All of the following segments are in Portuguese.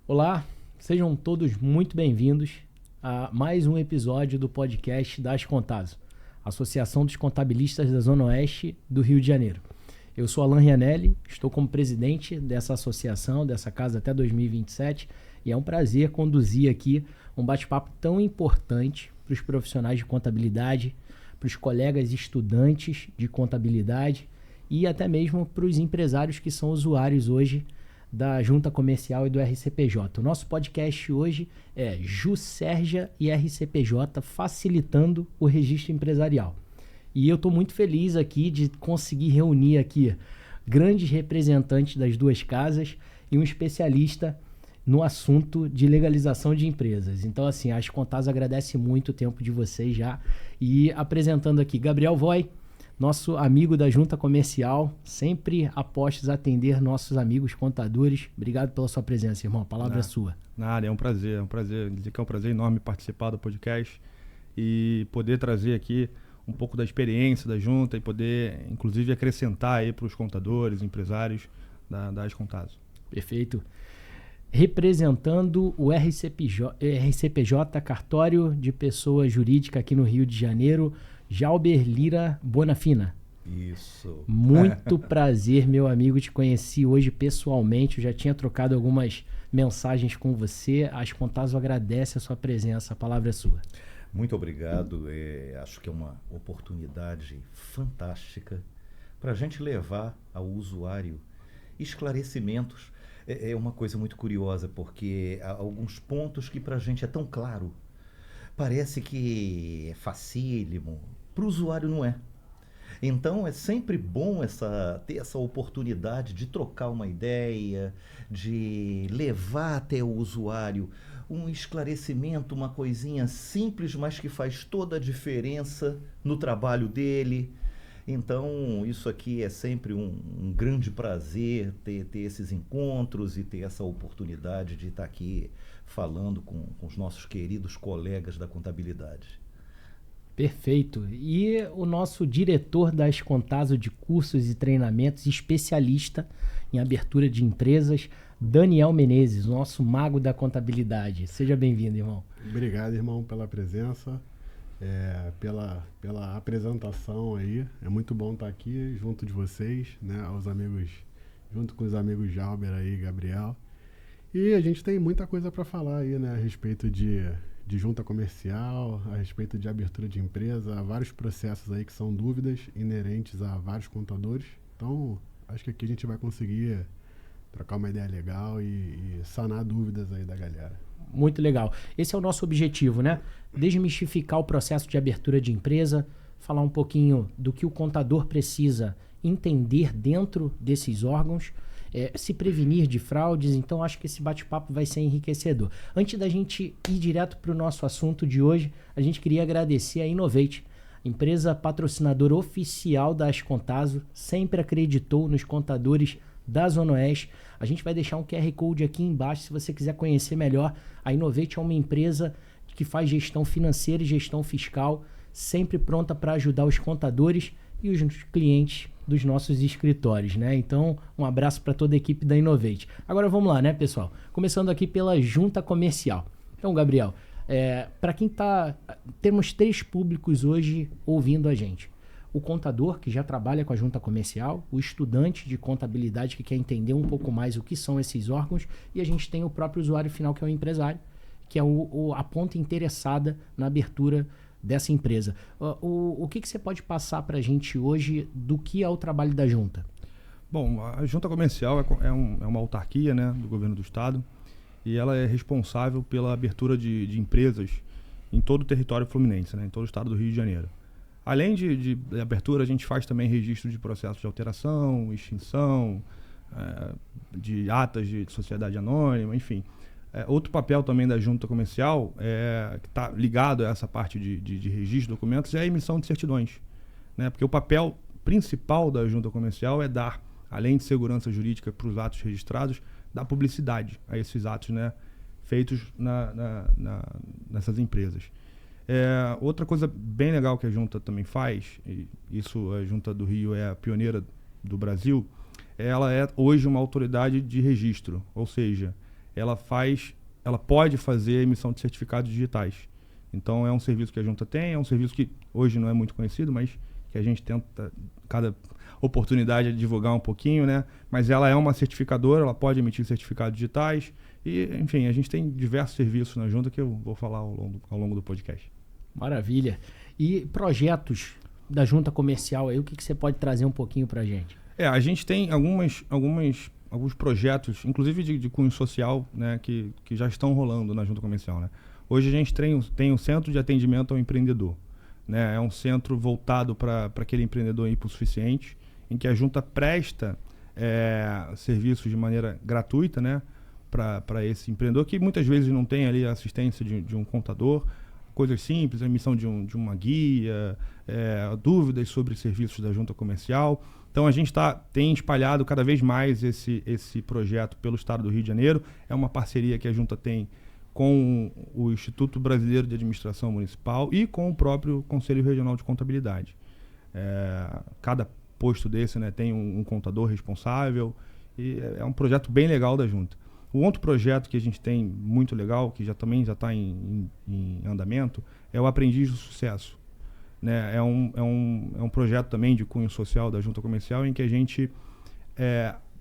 Olá, sejam todos muito bem-vindos a mais um episódio do podcast da Ascontaso, Associação dos Contabilistas da Zona Oeste do Rio de Janeiro. Eu sou Alan Rianelli, estou como presidente dessa associação, dessa casa até 2027, e é um prazer conduzir aqui um bate-papo tão importante para os profissionais de contabilidade, para os colegas estudantes de contabilidade e até mesmo para os empresários que são usuários hoje da Junta Comercial e do RCPJ. O nosso podcast hoje é Juscerja e RCPJ facilitando o registro empresarial. E eu estou muito feliz aqui de conseguir reunir aqui grandes representantes das duas casas e um especialista no assunto de legalização de empresas. Então, assim, a Ascontaso agradece muito o tempo de vocês já. E apresentando aqui Gabriel Voy, nosso amigo da Junta Comercial, sempre apostos a atender nossos amigos contadores. Obrigado pela sua presença, irmão. A palavra é sua. Nada, é um prazer dizer que é um prazer enorme participar do podcast e poder trazer aqui um pouco da experiência da Junta e poder, inclusive, acrescentar aí para os contadores, empresários da Ascontaso. Perfeito. Representando o RCPJ, Cartório de Pessoa Jurídica aqui no Rio de Janeiro, Jalber Lira Bonafina. Isso. Muito prazer, meu amigo, te conheci hoje pessoalmente, eu já tinha trocado algumas mensagens com você. A Ascontaso agradece a sua presença, a palavra é sua. Muito obrigado, acho que é uma oportunidade fantástica para a gente levar ao usuário esclarecimentos. É uma coisa muito curiosa, porque há alguns pontos que para a gente é tão claro, parece que é facílimo, para o usuário não é. Então é sempre bom ter essa oportunidade de trocar uma ideia, de levar até o usuário um esclarecimento, uma coisinha simples, mas que faz toda a diferença no trabalho dele. Então, isso aqui é sempre um grande prazer ter esses encontros e ter essa oportunidade de estar aqui falando com os nossos queridos colegas da contabilidade. Perfeito. E o nosso diretor da Ascontaso de cursos e treinamentos, especialista em abertura de empresas, Daniel Menezes, nosso mago da contabilidade. Seja bem-vindo, irmão. Obrigado, irmão, pela presença. Pela apresentação aí, é muito bom estar aqui junto de vocês, né, junto com os amigos Jalber aí, Gabriel, e a gente tem muita coisa para falar aí, né, a respeito de junta comercial, a respeito de abertura de empresa, vários processos aí que são dúvidas inerentes a vários contadores, então acho que aqui a gente vai conseguir trocar uma ideia legal e sanar dúvidas aí da galera. Muito legal. Esse é o nosso objetivo, né? Desmistificar o processo de abertura de empresa, falar um pouquinho do que o contador precisa entender dentro desses órgãos, se prevenir de fraudes. Então, acho que esse bate-papo vai ser enriquecedor. Antes da gente ir direto para o nosso assunto de hoje, a gente queria agradecer a Innovate, empresa patrocinadora oficial da Ascontaso, sempre acreditou nos contadores da Zona Oeste. A gente vai deixar um QR Code aqui embaixo se você quiser conhecer melhor. A Innovate é uma empresa que faz gestão financeira e gestão fiscal, sempre pronta para ajudar os contadores e os clientes dos nossos escritórios, né? Então, um abraço para toda a equipe da Innovate. Agora vamos lá, né, pessoal? Começando aqui pela Junta Comercial. Então, Gabriel, para quem temos 3 públicos hoje ouvindo a gente. O contador, que já trabalha com a Junta Comercial, o estudante de contabilidade, que quer entender um pouco mais o que são esses órgãos, e a gente tem o próprio usuário final, que é o empresário, que é a ponta interessada na abertura dessa empresa. O que você pode passar para a gente hoje do que é o trabalho da Junta? Bom, a Junta Comercial é uma autarquia, né, do governo do estado, e ela é responsável pela abertura de empresas em todo o território fluminense, né, em todo o estado do Rio de Janeiro. Além de abertura, a gente faz também registro de processos de alteração, extinção, de atas de sociedade anônima, enfim. Outro papel também da Junta Comercial, que está ligado a essa parte de registro de documentos, é a emissão de certidões, né? Porque o papel principal da Junta Comercial é dar, além de segurança jurídica para os atos registrados, dar publicidade a esses atos, né, feitos nessas empresas. Outra coisa bem legal que a Junta também faz, e isso a Junta do Rio é a pioneira do Brasil, ela é hoje uma autoridade de registro, ou seja, ela pode fazer emissão de certificados digitais. Então é um serviço que a Junta tem, é um serviço que hoje não é muito conhecido, mas que a gente tenta, cada oportunidade, divulgar um pouquinho, né? Mas ela é uma certificadora, ela pode emitir certificados digitais e, enfim, a gente tem diversos serviços na Junta que eu vou falar ao longo do podcast. Maravilha. E projetos da Junta Comercial aí, o que você pode trazer um pouquinho pra gente? A gente tem alguns projetos, inclusive de cunho social, né, que já estão rolando na Junta Comercial, né? Hoje a gente tem um centro de atendimento ao empreendedor, né? É um centro voltado para aquele empreendedor hipossuficiente, em que a Junta presta serviços de maneira gratuita, né, para esse empreendedor, que muitas vezes não tem ali a assistência de um contador, coisas simples, a emissão de uma guia, dúvidas sobre serviços da Junta Comercial. Então a gente tem espalhado cada vez mais esse projeto pelo Estado do Rio de Janeiro. É uma parceria que a Junta tem com o Instituto Brasileiro de Administração Municipal e com o próprio Conselho Regional de Contabilidade. Cada posto desse, né, tem um contador responsável e é um projeto bem legal da Junta. Um outro projeto que a gente tem muito legal, que também já está em andamento, é o Aprendiz do Sucesso. Né? É um projeto também de cunho social da Junta Comercial, em que a gente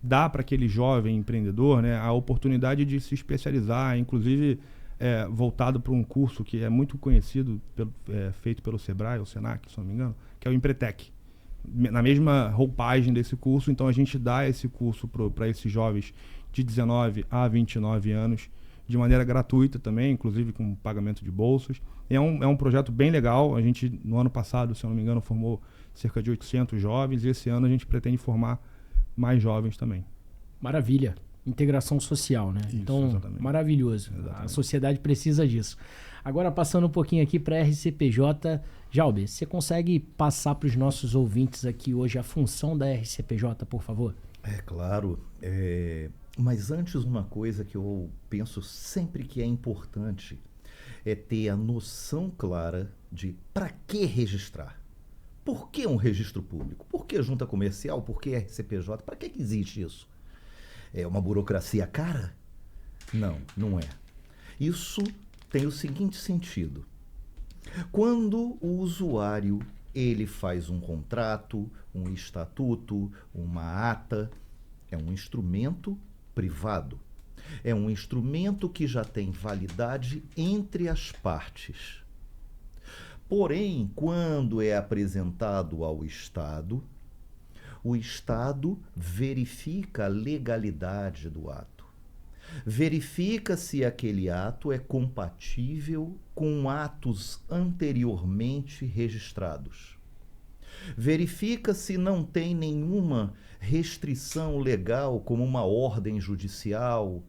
dá para aquele jovem empreendedor, né, a oportunidade de se especializar, inclusive voltado para um curso que é muito conhecido, feito pelo Sebrae, ou Senac, se não me engano, que é o Empretec. Na mesma roupagem desse curso, então a gente dá esse curso para esses jovens de 19 a 29 anos, de maneira gratuita também, inclusive com pagamento de bolsas. É um projeto bem legal. A gente, no ano passado, se eu não me engano, formou cerca de 800 jovens, e esse ano a gente pretende formar mais jovens também. Maravilha. Integração social, né? Isso, então, exatamente. Maravilhoso. Exatamente. A sociedade precisa disso. Agora, passando um pouquinho aqui para a RCPJ, Jalber, você consegue passar para os nossos ouvintes aqui hoje a função da RCPJ, por favor? Claro. Mas antes, uma coisa que eu penso sempre que é importante é ter a noção clara de para que registrar. Por que um registro público? Por que junta comercial? Por que RCPJ? Para que existe isso? É uma burocracia cara? Não, não é. Isso tem o seguinte sentido. Quando o usuário ele faz um contrato, um estatuto, uma ata, é um instrumento privado. É um instrumento que já tem validade entre as partes. Porém, quando é apresentado ao Estado, o Estado verifica a legalidade do ato. Verifica se aquele ato é compatível com atos anteriormente registrados. Verifica se não tem nenhuma restrição legal, como uma ordem judicial,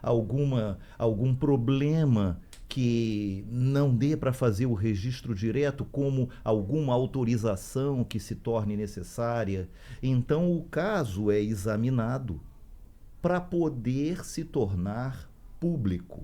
algum problema que não dê para fazer o registro direto, como alguma autorização que se torne necessária. Então, o caso é examinado para poder se tornar público.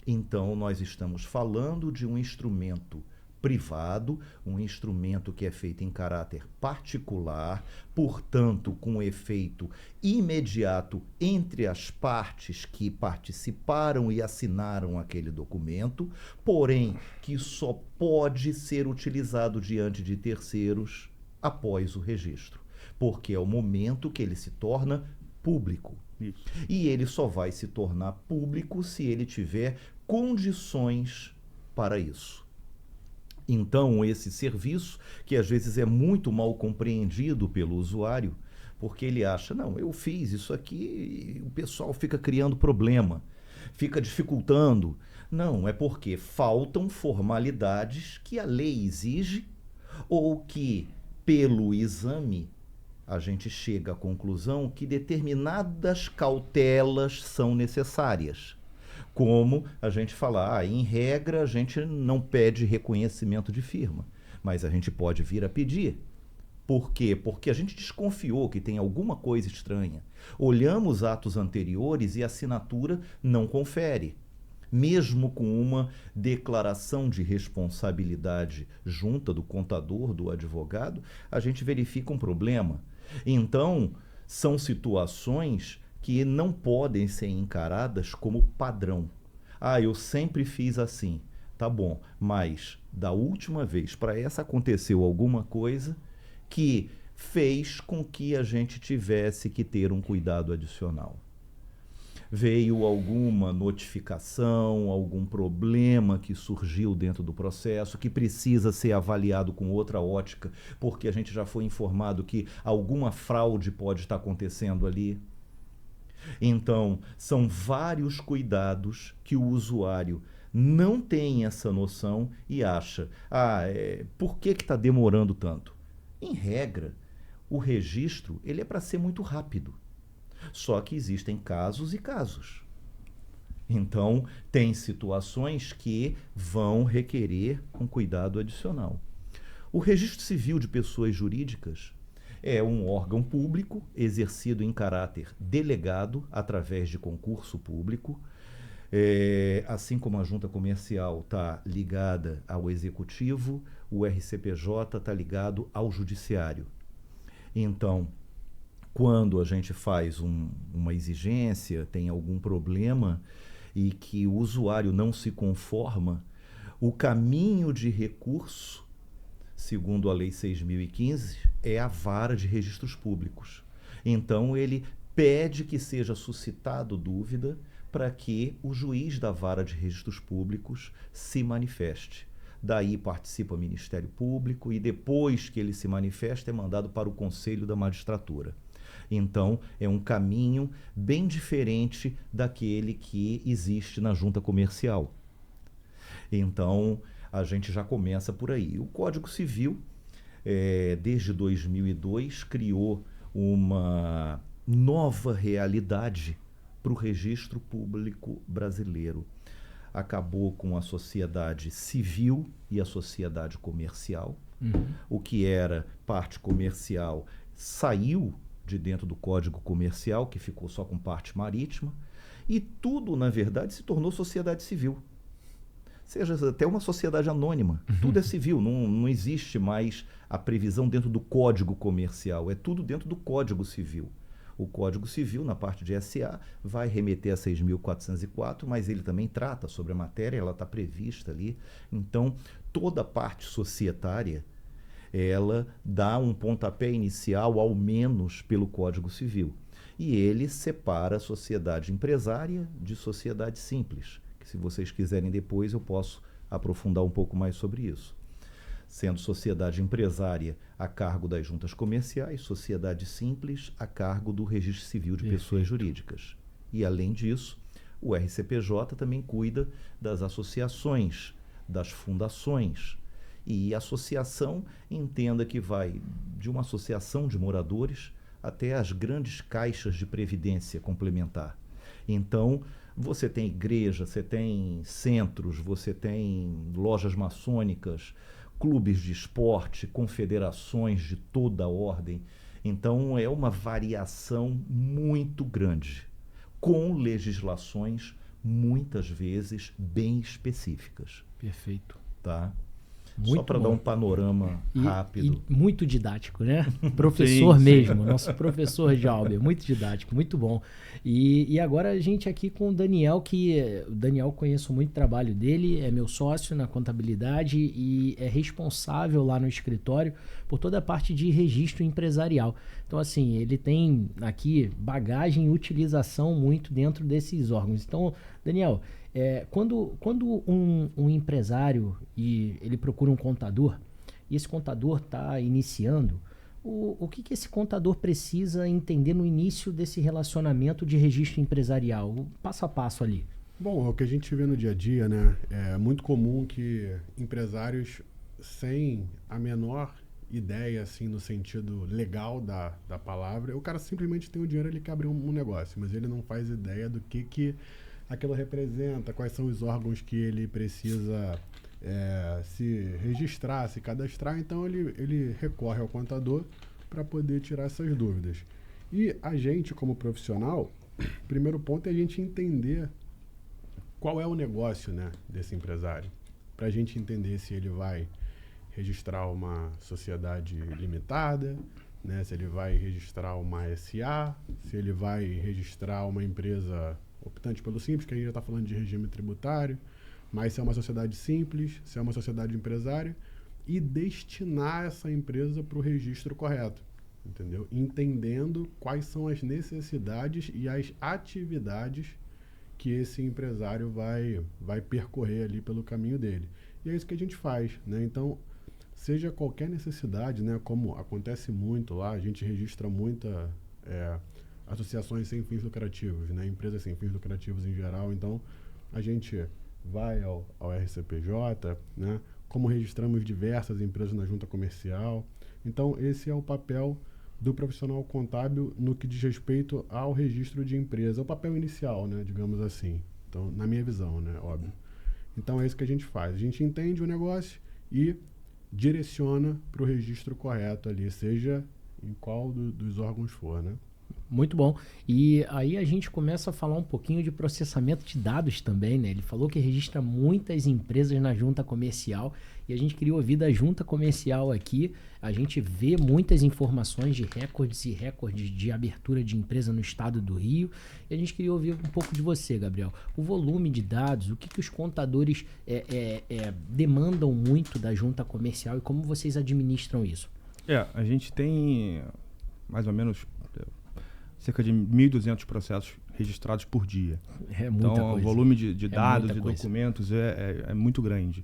Então, nós estamos falando de um instrumento privado, um instrumento que é feito em caráter particular, portanto, com efeito imediato entre as partes que participaram e assinaram aquele documento, porém, que só pode ser utilizado diante de terceiros após o registro, porque é o momento que ele se torna público. Isso. E ele só vai se tornar público se ele tiver condições para isso. Então, esse serviço, que às vezes é muito mal compreendido pelo usuário, porque ele acha, não, eu fiz isso aqui e o pessoal fica criando problema, fica dificultando. Não, é porque faltam formalidades que a lei exige ou que, pelo exame, a gente chega à conclusão que determinadas cautelas são necessárias. Como a gente fala, em regra, a gente não pede reconhecimento de firma, mas a gente pode vir a pedir. Por quê? Porque a gente desconfiou que tem alguma coisa estranha. Olhamos atos anteriores e a assinatura não confere. Mesmo com uma declaração de responsabilidade junta do contador, do advogado, a gente verifica um problema. Então, são situações que não podem ser encaradas como padrão. Ah, eu sempre fiz assim. Tá bom, mas da última vez para essa aconteceu alguma coisa que fez com que a gente tivesse que ter um cuidado adicional. Veio alguma notificação, algum problema que surgiu dentro do processo, que precisa ser avaliado com outra ótica, porque a gente já foi informado que alguma fraude pode estar acontecendo ali. Então, são vários cuidados que o usuário não tem essa noção e acha, por que está demorando tanto? Em regra, o registro ele é para ser muito rápido. Só que existem casos e casos. Então, tem situações que vão requerer um cuidado adicional. O registro civil de pessoas jurídicas é um órgão público exercido em caráter delegado através de concurso público. Assim como a junta comercial está ligada ao executivo, o RCPJ está ligado ao judiciário. Então, quando a gente faz uma exigência, tem algum problema e que o usuário não se conforma, o caminho de recurso, segundo a Lei 6.015, é a vara de registros públicos. Então, ele pede que seja suscitado dúvida para que o juiz da vara de registros públicos se manifeste. Daí participa o Ministério Público e depois que ele se manifesta é mandado para o Conselho da Magistratura. Então, é um caminho bem diferente daquele que existe na junta comercial. Então, a gente já começa por aí. O Código Civil, desde 2002, criou uma nova realidade para o registro público brasileiro. Acabou com a sociedade civil e a sociedade comercial. O que era parte comercial saiu de dentro do Código Comercial, que ficou só com parte marítima, e tudo, na verdade, se tornou sociedade civil. Seja até uma sociedade anônima. Tudo é civil, não existe mais a previsão dentro do Código Comercial, é tudo dentro do Código Civil. O Código Civil, na parte de SA, vai remeter a 6.404, mas ele também trata sobre a matéria, ela está prevista ali. Então, toda a parte societária, ela dá um pontapé inicial, ao menos, pelo Código Civil. E ele separa a sociedade empresária de sociedade simples, que se vocês quiserem depois eu posso aprofundar um pouco mais sobre isso. Sendo sociedade empresária a cargo das juntas comerciais, sociedade simples a cargo do registro civil de pessoas jurídicas. E, além disso, o RCPJ também cuida das associações, das fundações. E associação, entenda que vai de uma associação de moradores até as grandes caixas de previdência complementar. Então, você tem igreja, você tem centros, você tem lojas maçônicas, clubes de esporte, confederações de toda a ordem. Então, é uma variação muito grande, com legislações, muitas vezes, bem específicas. Perfeito. Tá? Muito Só para dar um panorama rápido. E muito didático, né? Professor mesmo, nosso professor Jalber, muito didático, muito bom. E agora a gente aqui com o Daniel, que o Daniel conheço muito o trabalho dele, é meu sócio na contabilidade e é responsável lá no escritório por toda a parte de registro empresarial. Então, assim, ele tem aqui bagagem e utilização muito dentro desses órgãos. Então, Daniel, quando um empresário e ele procura um contador, e esse contador está iniciando, o que esse contador precisa entender no início desse relacionamento de registro empresarial, o passo a passo ali? Bom, é o que a gente vê no dia a dia, né? É muito comum que empresários, sem a menor ideia, assim, no sentido legal da palavra, o cara simplesmente tem o dinheiro, ele quer abrir um negócio, mas ele não faz ideia do que aquilo representa, quais são os órgãos que ele precisa se registrar, se cadastrar. Então ele recorre ao contador para poder tirar essas dúvidas. E a gente, como profissional, o primeiro ponto é a gente entender qual é o negócio, né, desse empresário, para a gente entender se ele vai registrar uma sociedade limitada, né? Se ele vai registrar uma SA, se ele vai registrar uma empresa optante pelo simples, que a gente já está falando de regime tributário, mas se é uma sociedade simples, se é uma sociedade empresária, e destinar essa empresa para o registro correto, entendeu? Entendendo quais são as necessidades e as atividades que esse empresário vai percorrer ali pelo caminho dele. E é isso que a gente faz, né? Então, seja qualquer necessidade, né? Como acontece muito lá, a gente registra muita associações sem fins lucrativos, né? Empresas sem fins lucrativos em geral. Então, a gente vai ao RCPJ, né? Como registramos diversas empresas na junta comercial. Então, esse é o papel do profissional contábil no que diz respeito ao registro de empresa. É o papel inicial, né? Digamos assim. Então, na minha visão, né? Óbvio. Então, é isso que a gente faz. A gente entende o negócio e direciona para o registro correto ali, seja em qual dos órgãos for, né? Muito bom. E aí a gente começa a falar um pouquinho de processamento de dados também, né? Ele falou que registra muitas empresas na junta comercial e a gente queria ouvir da junta comercial aqui. A gente vê muitas informações de recordes e recordes de abertura de empresa no estado do Rio e a gente queria ouvir um pouco de você, Gabriel. O volume de dados, o que os contadores demandam muito da junta comercial e como vocês administram isso? A gente tem mais ou menos cerca de 1.200 processos registrados por dia. É muita então, coisa. O volume de dados e coisa. documentos é muito grande.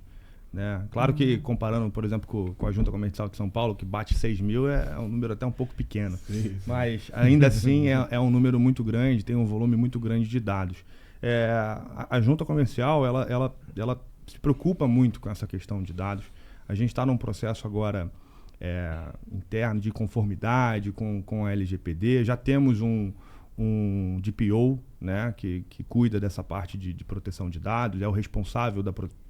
Né? Claro que, comparando, por exemplo, com a Junta Comercial de São Paulo, que bate 6.000, é um número até um pouco pequeno. Sim. Mas, ainda assim, é um número muito grande, tem um volume muito grande de dados. A Junta Comercial, ela se preocupa muito com essa questão de dados. A gente está num processo agora interno de conformidade com a LGPD. Já temos um DPO, né, que cuida dessa parte de proteção de dados, é o responsável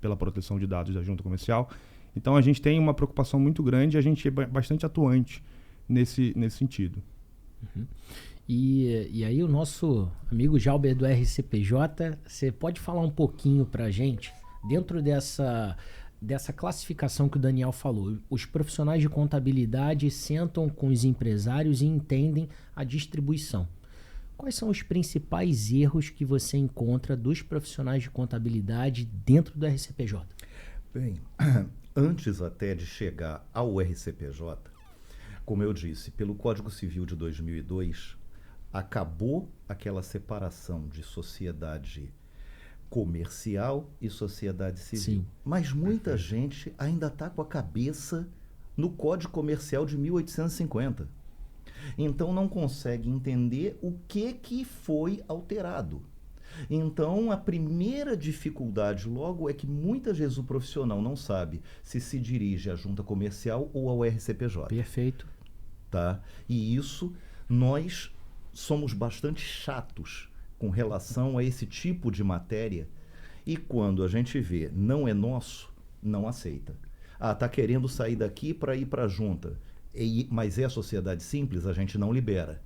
pela proteção de dados da junta comercial. Então, a gente tem uma preocupação muito grande e a gente é bastante atuante nesse sentido. Uhum. E aí o nosso amigo Jalber do RCPJ, você pode falar um pouquinho para a gente, dentro dessa classificação que o Daniel falou, os profissionais de contabilidade sentam com os empresários e entendem a distribuição. Quais são os principais erros que você encontra dos profissionais de contabilidade dentro do RCPJ? Bem, antes até de chegar ao RCPJ, como eu disse, pelo Código Civil de 2002, acabou aquela separação de sociedade comercial e sociedade civil. Sim. Mas muita gente ainda está com a cabeça no Código Comercial de 1850. Então não consegue entender o que foi alterado. Então a primeira dificuldade logo é que muitas vezes o profissional não sabe se dirige à junta comercial ou ao RCPJ. Perfeito. Tá? E isso nós somos bastante chatos com relação a esse tipo de matéria e quando a gente vê não é nosso, não aceita. Tá querendo sair daqui para ir para a junta. Mas é a sociedade simples, a gente não libera.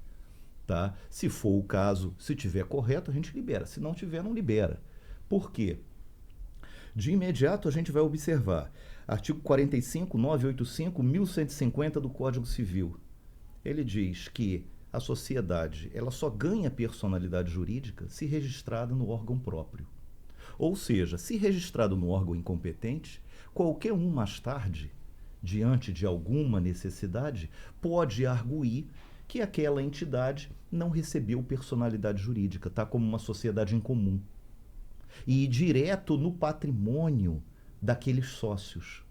Tá? Se for o caso, se tiver correto, a gente libera. Se não tiver, não libera. Por quê? De imediato, a gente vai observar. Artigo 45, 985, 1150 do Código Civil. Ele diz que a sociedade ela só ganha personalidade jurídica se registrada no órgão próprio. Ou seja, se registrado no órgão incompetente, qualquer um mais tarde, diante de alguma necessidade, pode arguir que aquela entidade não recebeu personalidade jurídica, tá? Como uma sociedade em comum. E ir direto no patrimônio daqueles sócios.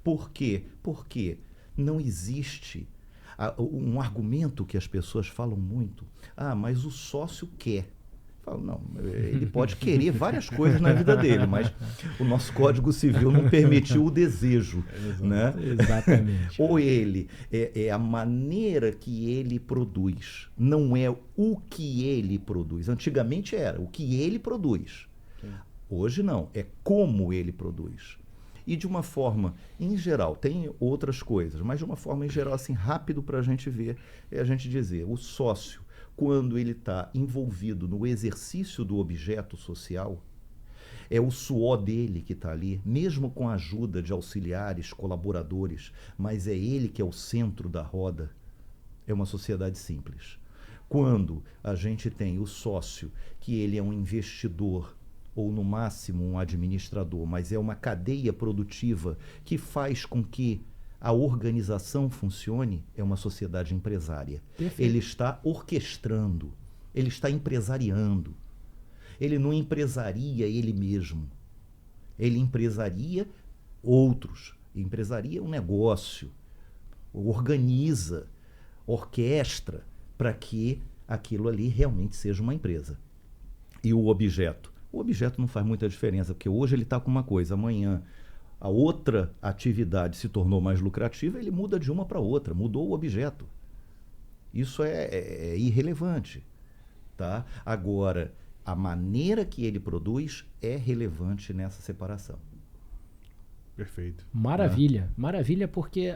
Por quê? Porque não existe um argumento que as pessoas falam muito. Mas o sócio quer. Falo, não, ele pode querer várias coisas na vida dele, mas o nosso Código Civil não permitiu o desejo. Né? Exatamente. Ou ele, é a maneira que ele produz, não é o que ele produz. Antigamente era o que ele produz. Hoje não, é como ele produz. E de uma forma, em geral, tem outras coisas, mas de uma forma, em geral, assim, rápido para a gente ver, é a gente dizer, o sócio, quando ele está envolvido no exercício do objeto social, é o suor dele que está ali, mesmo com a ajuda de auxiliares, colaboradores, mas é ele que é o centro da roda, é uma sociedade simples. Quando a gente tem o sócio, que ele é um investidor, ou no máximo um administrador, mas é uma cadeia produtiva que faz com que a organização funcione, é uma sociedade empresária. Perfeito. Ele está orquestrando, ele está empresariando. Ele não empresaria ele mesmo. Ele empresaria outros. Empresaria um negócio. Organiza, orquestra, para que aquilo ali realmente seja uma empresa. E o objeto? O objeto não faz muita diferença, porque hoje ele está com uma coisa, amanhã a outra atividade se tornou mais lucrativa, ele muda de uma para outra, mudou o objeto. Isso é irrelevante. Tá? Agora, a maneira que ele produz é relevante nessa separação. Perfeito. Maravilha, maravilha, porque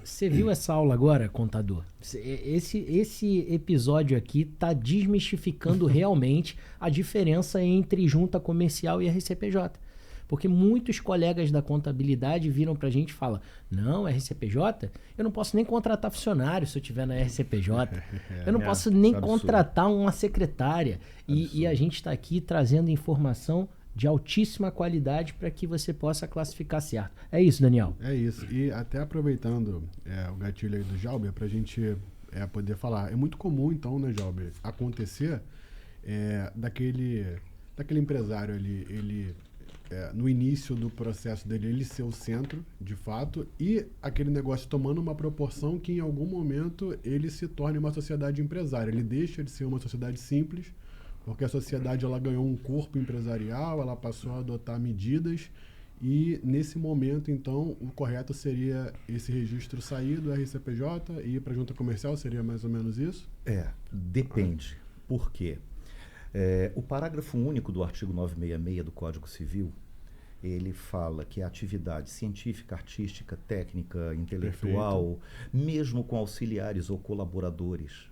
você viu essa aula agora, contador? Esse episódio aqui está desmistificando realmente a diferença entre junta comercial e RCPJ. Porque muitos colegas da contabilidade viram para a gente e falam, não, RCPJ, eu não posso nem contratar funcionário se eu estiver na RCPJ. Eu não posso nem contratar uma secretária. E a gente está aqui trazendo informação de altíssima qualidade para que você possa classificar certo. É isso, Daniel? É isso. E até aproveitando o gatilho aí do Jalber, para a gente poder falar. É muito comum, então, né, Jalber, acontecer daquele empresário ali, ele no início do processo dele, ele ser o centro, de fato, e aquele negócio tomando uma proporção que em algum momento ele se torne uma sociedade empresária. Ele deixa de ser uma sociedade simples, porque a sociedade ela ganhou um corpo empresarial, ela passou a adotar medidas e nesse momento, então, o correto seria esse registro sair do RCPJ e ir para a junta comercial, seria mais ou menos isso? Depende. Por quê? O parágrafo único do artigo 966 do Código Civil, ele fala que a atividade científica, artística, técnica, intelectual, mesmo com auxiliares ou colaboradores,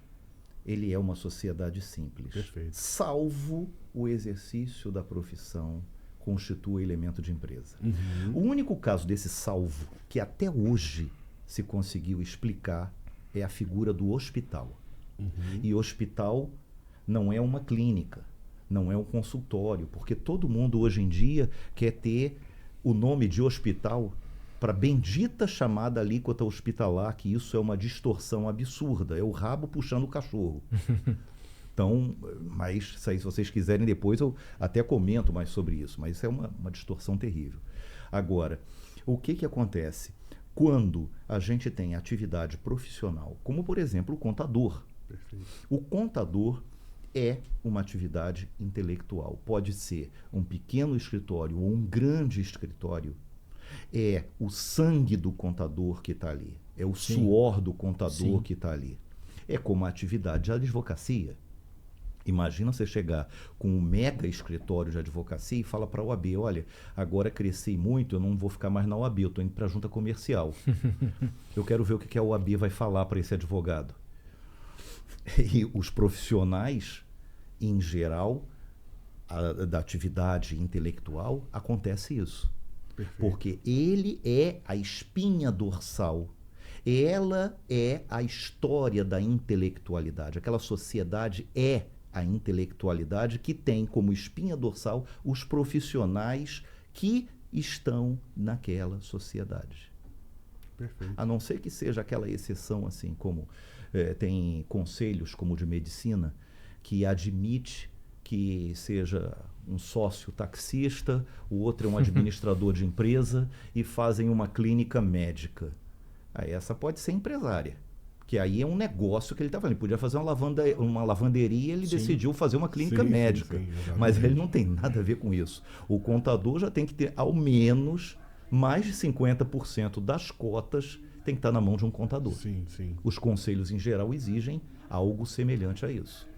ele é uma sociedade simples. Perfeito. Salvo o exercício da profissão constitua elemento de empresa. Uhum. O único caso desse salvo que até hoje se conseguiu explicar é a figura do hospital. Uhum. E hospital não é uma clínica, não é um consultório, porque todo mundo hoje em dia quer ter o nome de hospital para a bendita chamada alíquota hospitalar, que isso é uma distorção absurda, é o rabo puxando o cachorro. Então, mas se vocês quiserem depois eu até comento mais sobre isso, mas isso é uma distorção terrível. Agora, o que acontece? Quando a gente tem atividade profissional, como por exemplo o contador. Perfeito. O contador é uma atividade intelectual. Pode ser um pequeno escritório ou um grande escritório. É o sangue do contador que está ali. É o suor do contador que está ali. É como a atividade de advocacia. Imagina você chegar com um mega escritório de advocacia e fala para a OAB, olha, agora cresci muito, eu não vou ficar mais na OAB, eu estou indo para a junta comercial. Eu quero ver o que a OAB vai falar para esse advogado. E os profissionais, em geral, da atividade intelectual, acontece isso. Perfeito. Porque ele é a espinha dorsal. Ela é a história da intelectualidade. Aquela sociedade é a intelectualidade que tem como espinha dorsal os profissionais que estão naquela sociedade. Perfeito. A não ser que seja aquela exceção, assim, como tem conselhos como o de medicina, que admite que seja um sócio taxista, o outro é um administrador de empresa e fazem uma clínica médica. Aí essa pode ser empresária, que aí é um negócio que ele está fazendo. Ele podia fazer uma lavanderia, ele decidiu fazer uma clínica médica. Sim, mas ele não tem nada a ver com isso. O contador já tem que ter ao menos mais de 50% das cotas tem que estar na mão de um contador. Sim, sim. Os conselhos, em geral, exigem algo semelhante a isso.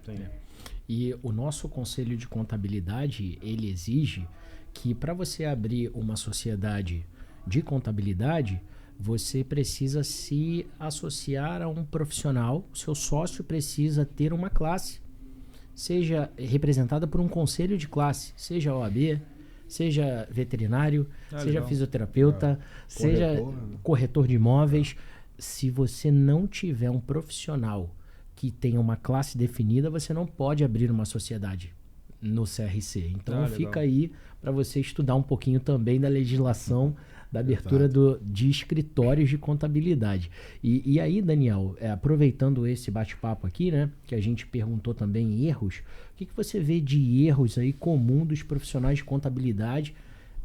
E o nosso conselho de contabilidade, ele exige que para você abrir uma sociedade de contabilidade, você precisa se associar a um profissional, o seu sócio precisa ter uma classe, seja representada por um conselho de classe, seja OAB, seja veterinário, seja legal. fisioterapeuta, seja corretor de imóveis. se você não tiver um profissional que tenha uma classe definida, você não pode abrir uma sociedade no CRC. Então fica aí para você estudar um pouquinho também da legislação da abertura de escritórios de contabilidade. E aí, Daniel, aproveitando esse bate-papo aqui, né, que a gente perguntou também erros, o que você vê de erros aí comum dos profissionais de contabilidade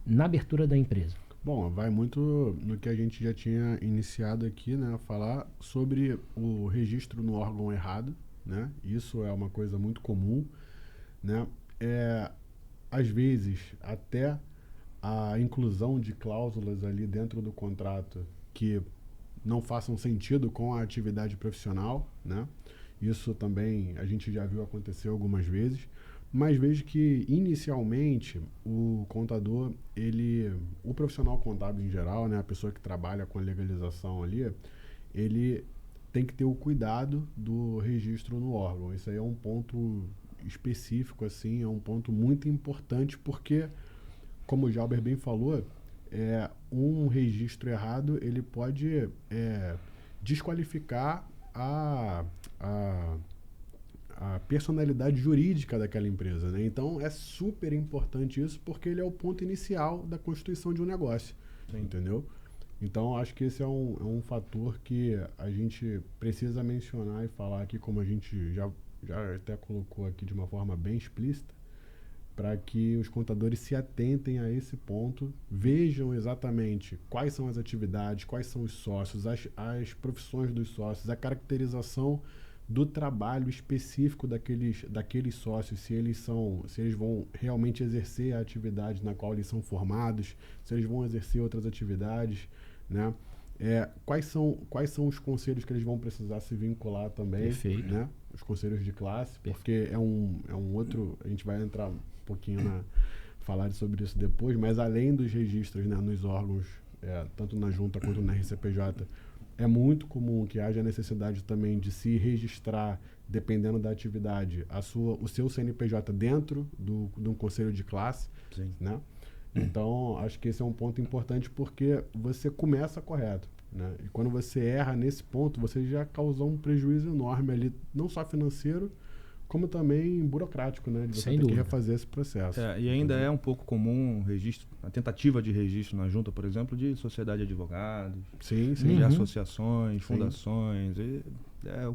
na abertura da empresa? Bom, vai muito no que a gente já tinha iniciado aqui, né, a falar sobre o registro no órgão errado, né? Isso é uma coisa muito comum, né? Às vezes, até a inclusão de cláusulas ali dentro do contrato que não façam sentido com a atividade profissional, né? Isso também a gente já viu acontecer algumas vezes, mas vejo que inicialmente o contador, o profissional contábil em geral, né, a pessoa que trabalha com a legalização ali, ele tem que ter o cuidado do registro no órgão. Isso aí é um ponto específico, assim, é um ponto muito importante porque, como o Jalber bem falou, um registro errado ele pode desqualificar a personalidade jurídica daquela empresa, né? Então é super importante isso porque ele é o ponto inicial da constituição de um negócio, entendeu? Então acho que esse é um fator que a gente precisa mencionar e falar aqui, como a gente já até colocou aqui de uma forma bem explícita, para que os contadores se atentem a esse ponto, vejam exatamente quais são as atividades, quais são os sócios, as profissões dos sócios, a caracterização do trabalho específico daqueles sócios, se eles vão realmente exercer a atividade na qual eles são formados, se eles vão exercer outras atividades, né? Quais são os conselhos que eles vão precisar se vincular também, Perfeito. né? Os conselhos de classe, porque é um outro, a gente vai entrar um pouquinho falar sobre isso depois, mas além dos registros, né, nos órgãos, tanto na junta quanto na RCPJ, é muito comum que haja necessidade também de se registrar, dependendo da atividade, o seu CNPJ dentro de um conselho de classe, né? Então, acho que esse é um ponto importante porque você começa correto, né? E quando você erra nesse ponto, você já causou um prejuízo enorme ali, não só financeiro, como também burocrático, né? De você ter que refazer esse processo. E ainda é um pouco comum o registro, a tentativa de registro na junta, por exemplo, de sociedade de advogados, de associações, fundações. É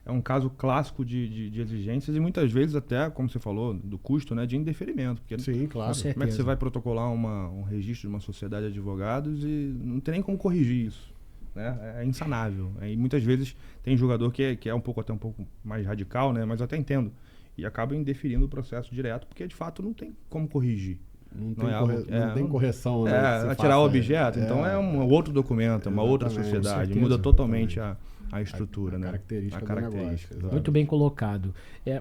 um caso clássico de exigências e muitas vezes até, como você falou, do custo, né, de indeferimento. Porque sim, claro. Como é que você vai protocolar um registro de uma sociedade de advogados e não tem nem como corrigir isso? Né? É insanável. E muitas vezes tem jogador que é até um pouco mais radical, né, mas eu até entendo. E acaba indeferindo o processo direto porque de fato não tem como corrigir. Não tem correção, né? Tirar o objeto, então é um outro documento, uma outra sociedade, muda totalmente a estrutura, né? A característica. Muito bem colocado.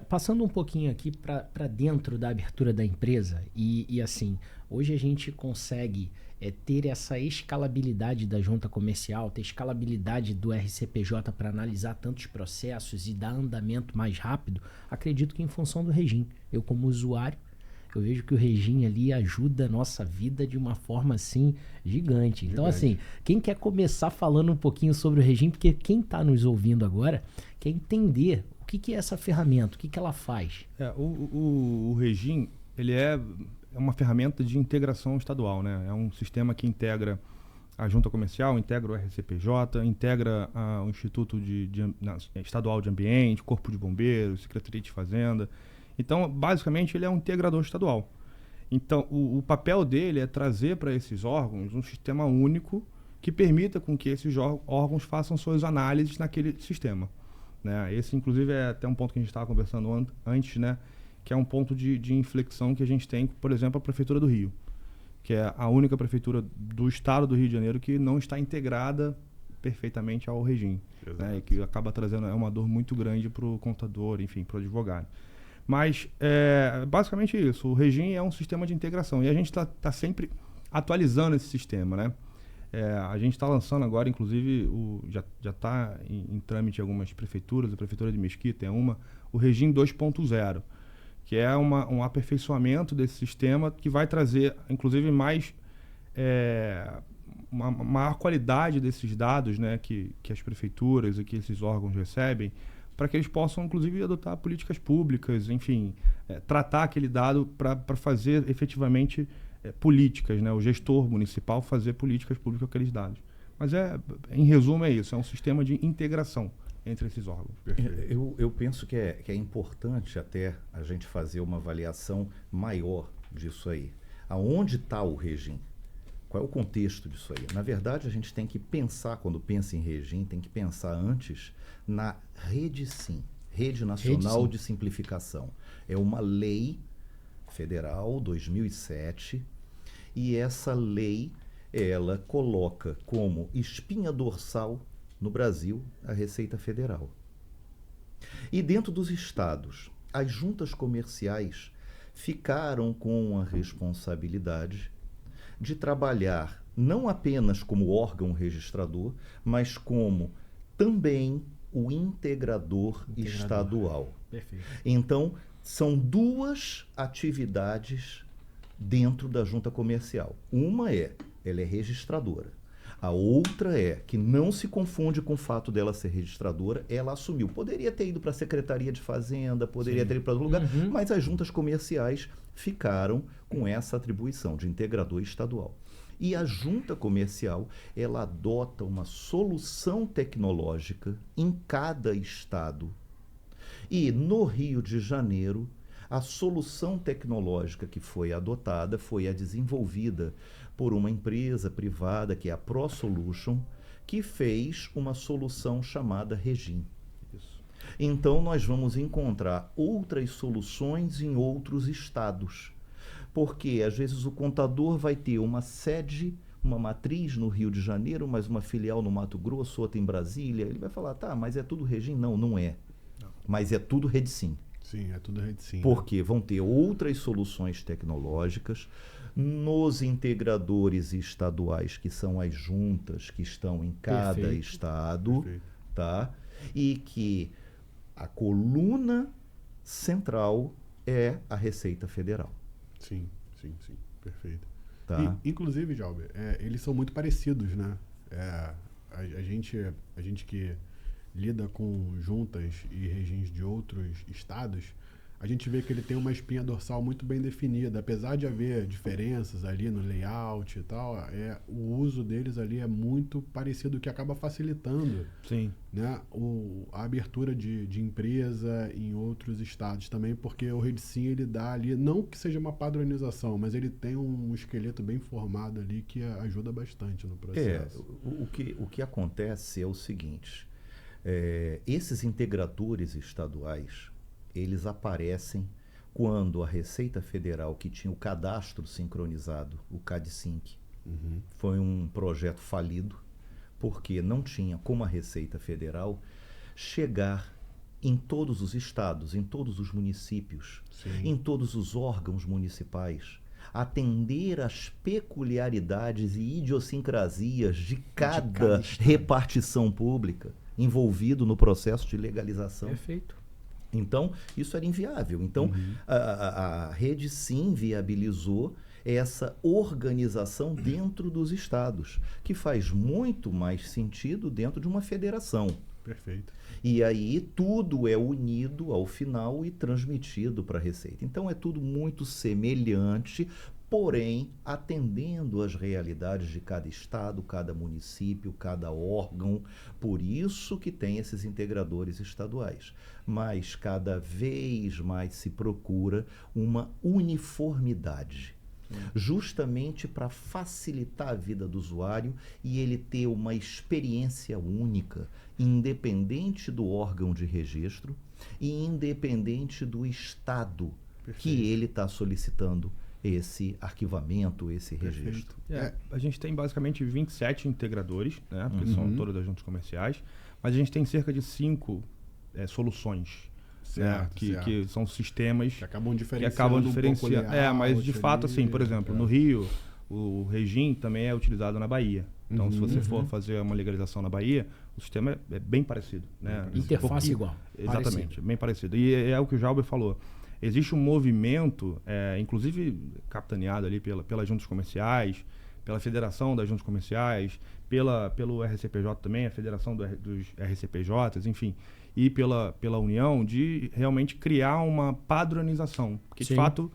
Passando um pouquinho aqui para dentro da abertura da empresa, e assim, hoje a gente consegue ter essa escalabilidade da junta comercial, ter escalabilidade do RCPJ para analisar tantos processos e dar andamento mais rápido, acredito que em função do regime. Eu, como usuário, eu vejo que o regime ali ajuda a nossa vida de uma forma, assim, gigante. Então, assim, quem quer começar falando um pouquinho sobre o regime, porque quem está nos ouvindo agora quer entender o que é essa ferramenta, o que ela faz. O regime, ele é uma ferramenta de integração estadual, né? É um sistema que integra a junta comercial, integra o RCPJ, integra o Instituto Estadual de Ambiente, Corpo de Bombeiros, Secretaria de Fazenda. Então, basicamente, ele é um integrador estadual. Então, o papel dele é trazer para esses órgãos um sistema único que permita com que esses órgãos façam suas análises naquele sistema. Né? Esse, inclusive, é até um ponto que a gente estava conversando antes, né? Que é um ponto de inflexão que a gente tem, por exemplo, a Prefeitura do Rio, que é a única prefeitura do estado do Rio de Janeiro que não está integrada perfeitamente ao regime. Né? E que acaba trazendo uma dor muito grande para o contador, enfim, para o advogado. Mas, basicamente isso, o regime é um sistema de integração e a gente está sempre atualizando esse sistema, né? A gente está lançando agora, inclusive, já está em trâmite em algumas prefeituras, a Prefeitura de Mesquita é o regime 2.0, que é um aperfeiçoamento desse sistema que vai trazer, inclusive, mais uma maior qualidade desses dados, né, que as prefeituras e que esses órgãos recebem, para que eles possam, inclusive, adotar políticas públicas, enfim, tratar aquele dado para fazer efetivamente políticas, né, o gestor municipal fazer políticas públicas com aqueles dados. Mas, em resumo, é isso, é um sistema de integração entre esses órgãos. Eu penso que é importante até a gente fazer uma avaliação maior disso aí. Aonde está o regime? Qual é o contexto disso aí? Na verdade, a gente tem que pensar, quando pensa em regime, tem que pensar antes na REDSIM, Rede Nacional de Simplificação. É uma lei federal, 2007, e essa lei, ela coloca como espinha dorsal no Brasil a Receita Federal. E dentro dos estados, as juntas comerciais ficaram com a responsabilidade de trabalhar não apenas como órgão registrador, mas como também o integrador estadual. Perfeito. Então, são duas atividades dentro da junta comercial. Uma ela é registradora. A outra que não se confunde com o fato dela ser registradora, ela assumiu. Poderia ter ido para a Secretaria de Fazenda, poderia ter ido para outro lugar, mas as juntas comerciais ficaram com essa atribuição de integrador estadual. E a junta comercial, ela adota uma solução tecnológica em cada estado. E no Rio de Janeiro, a solução tecnológica que foi adotada foi a desenvolvida por uma empresa privada, que é a ProSolution, que fez uma solução chamada Regim. Então, nós vamos encontrar outras soluções em outros estados. Porque, às vezes, o contador vai ter uma sede, uma matriz no Rio de Janeiro, mas uma filial no Mato Grosso, outra em Brasília. Ele vai falar, tá, mas é tudo Regim? Não, não é. Não. Mas é tudo REDSIM. Sim, é tudo REDSIM. Porque vão ter outras soluções tecnológicas nos integradores estaduais, que são as juntas que estão em cada estado, tá? E que a coluna central é a Receita Federal. Sim, perfeito. Tá. E, inclusive, Jalber, eles são muito parecidos, né? A gente que lida com juntas e regimes de outros estados, a gente vê que ele tem uma espinha dorsal muito bem definida. Apesar de haver diferenças ali no layout e tal, o uso deles ali é muito parecido, o que acaba facilitando, sim, né, a abertura de empresa em outros estados também, porque o REDSIM, ele dá ali, não que seja uma padronização, mas ele tem um esqueleto bem formado ali que ajuda bastante no processo. O que acontece é o seguinte, esses integradores estaduais, eles aparecem quando a Receita Federal, que tinha o cadastro sincronizado, o CADSync, foi um projeto falido, porque não tinha como a Receita Federal chegar em todos os estados, em todos os municípios, em todos os órgãos municipais, atender às peculiaridades e idiosincrasias de cada repartição pública envolvido no processo de legalização. Perfeito. Então, isso era inviável. Então, a REDSIM viabilizou essa organização dentro dos estados, que faz muito mais sentido dentro de uma federação. Perfeito. E aí tudo é unido ao final e transmitido para a Receita. Então, é tudo muito semelhante, porém, atendendo às realidades de cada estado, cada município, cada órgão. Por isso que tem esses integradores estaduais. Mas cada vez mais se procura uma uniformidade, justamente para facilitar a vida do usuário e ele ter uma experiência única, independente do órgão de registro e independente do estado que ele está solicitando esse arquivamento, esse registro. A gente tem basicamente 27 integradores, né, porque são todas as juntas comerciais, mas a gente tem cerca de 5 soluções, né, que são sistemas que acabam diferenciando. Mas de fato, assim, por exemplo, no Rio, o regime também é utilizado na Bahia. Então, se você for fazer uma legalização na Bahia, o sistema é bem parecido, né? Interface igual. Exatamente, parecido. Bem parecido. E é o que o Jalber falou. Existe um movimento, inclusive capitaneado ali pelas juntas comerciais, pela Federação das Juntas Comerciais, pelo RCPJ também, a Federação dos RCPJs, enfim, e pela União, de realmente criar uma padronização. Porque, de fato,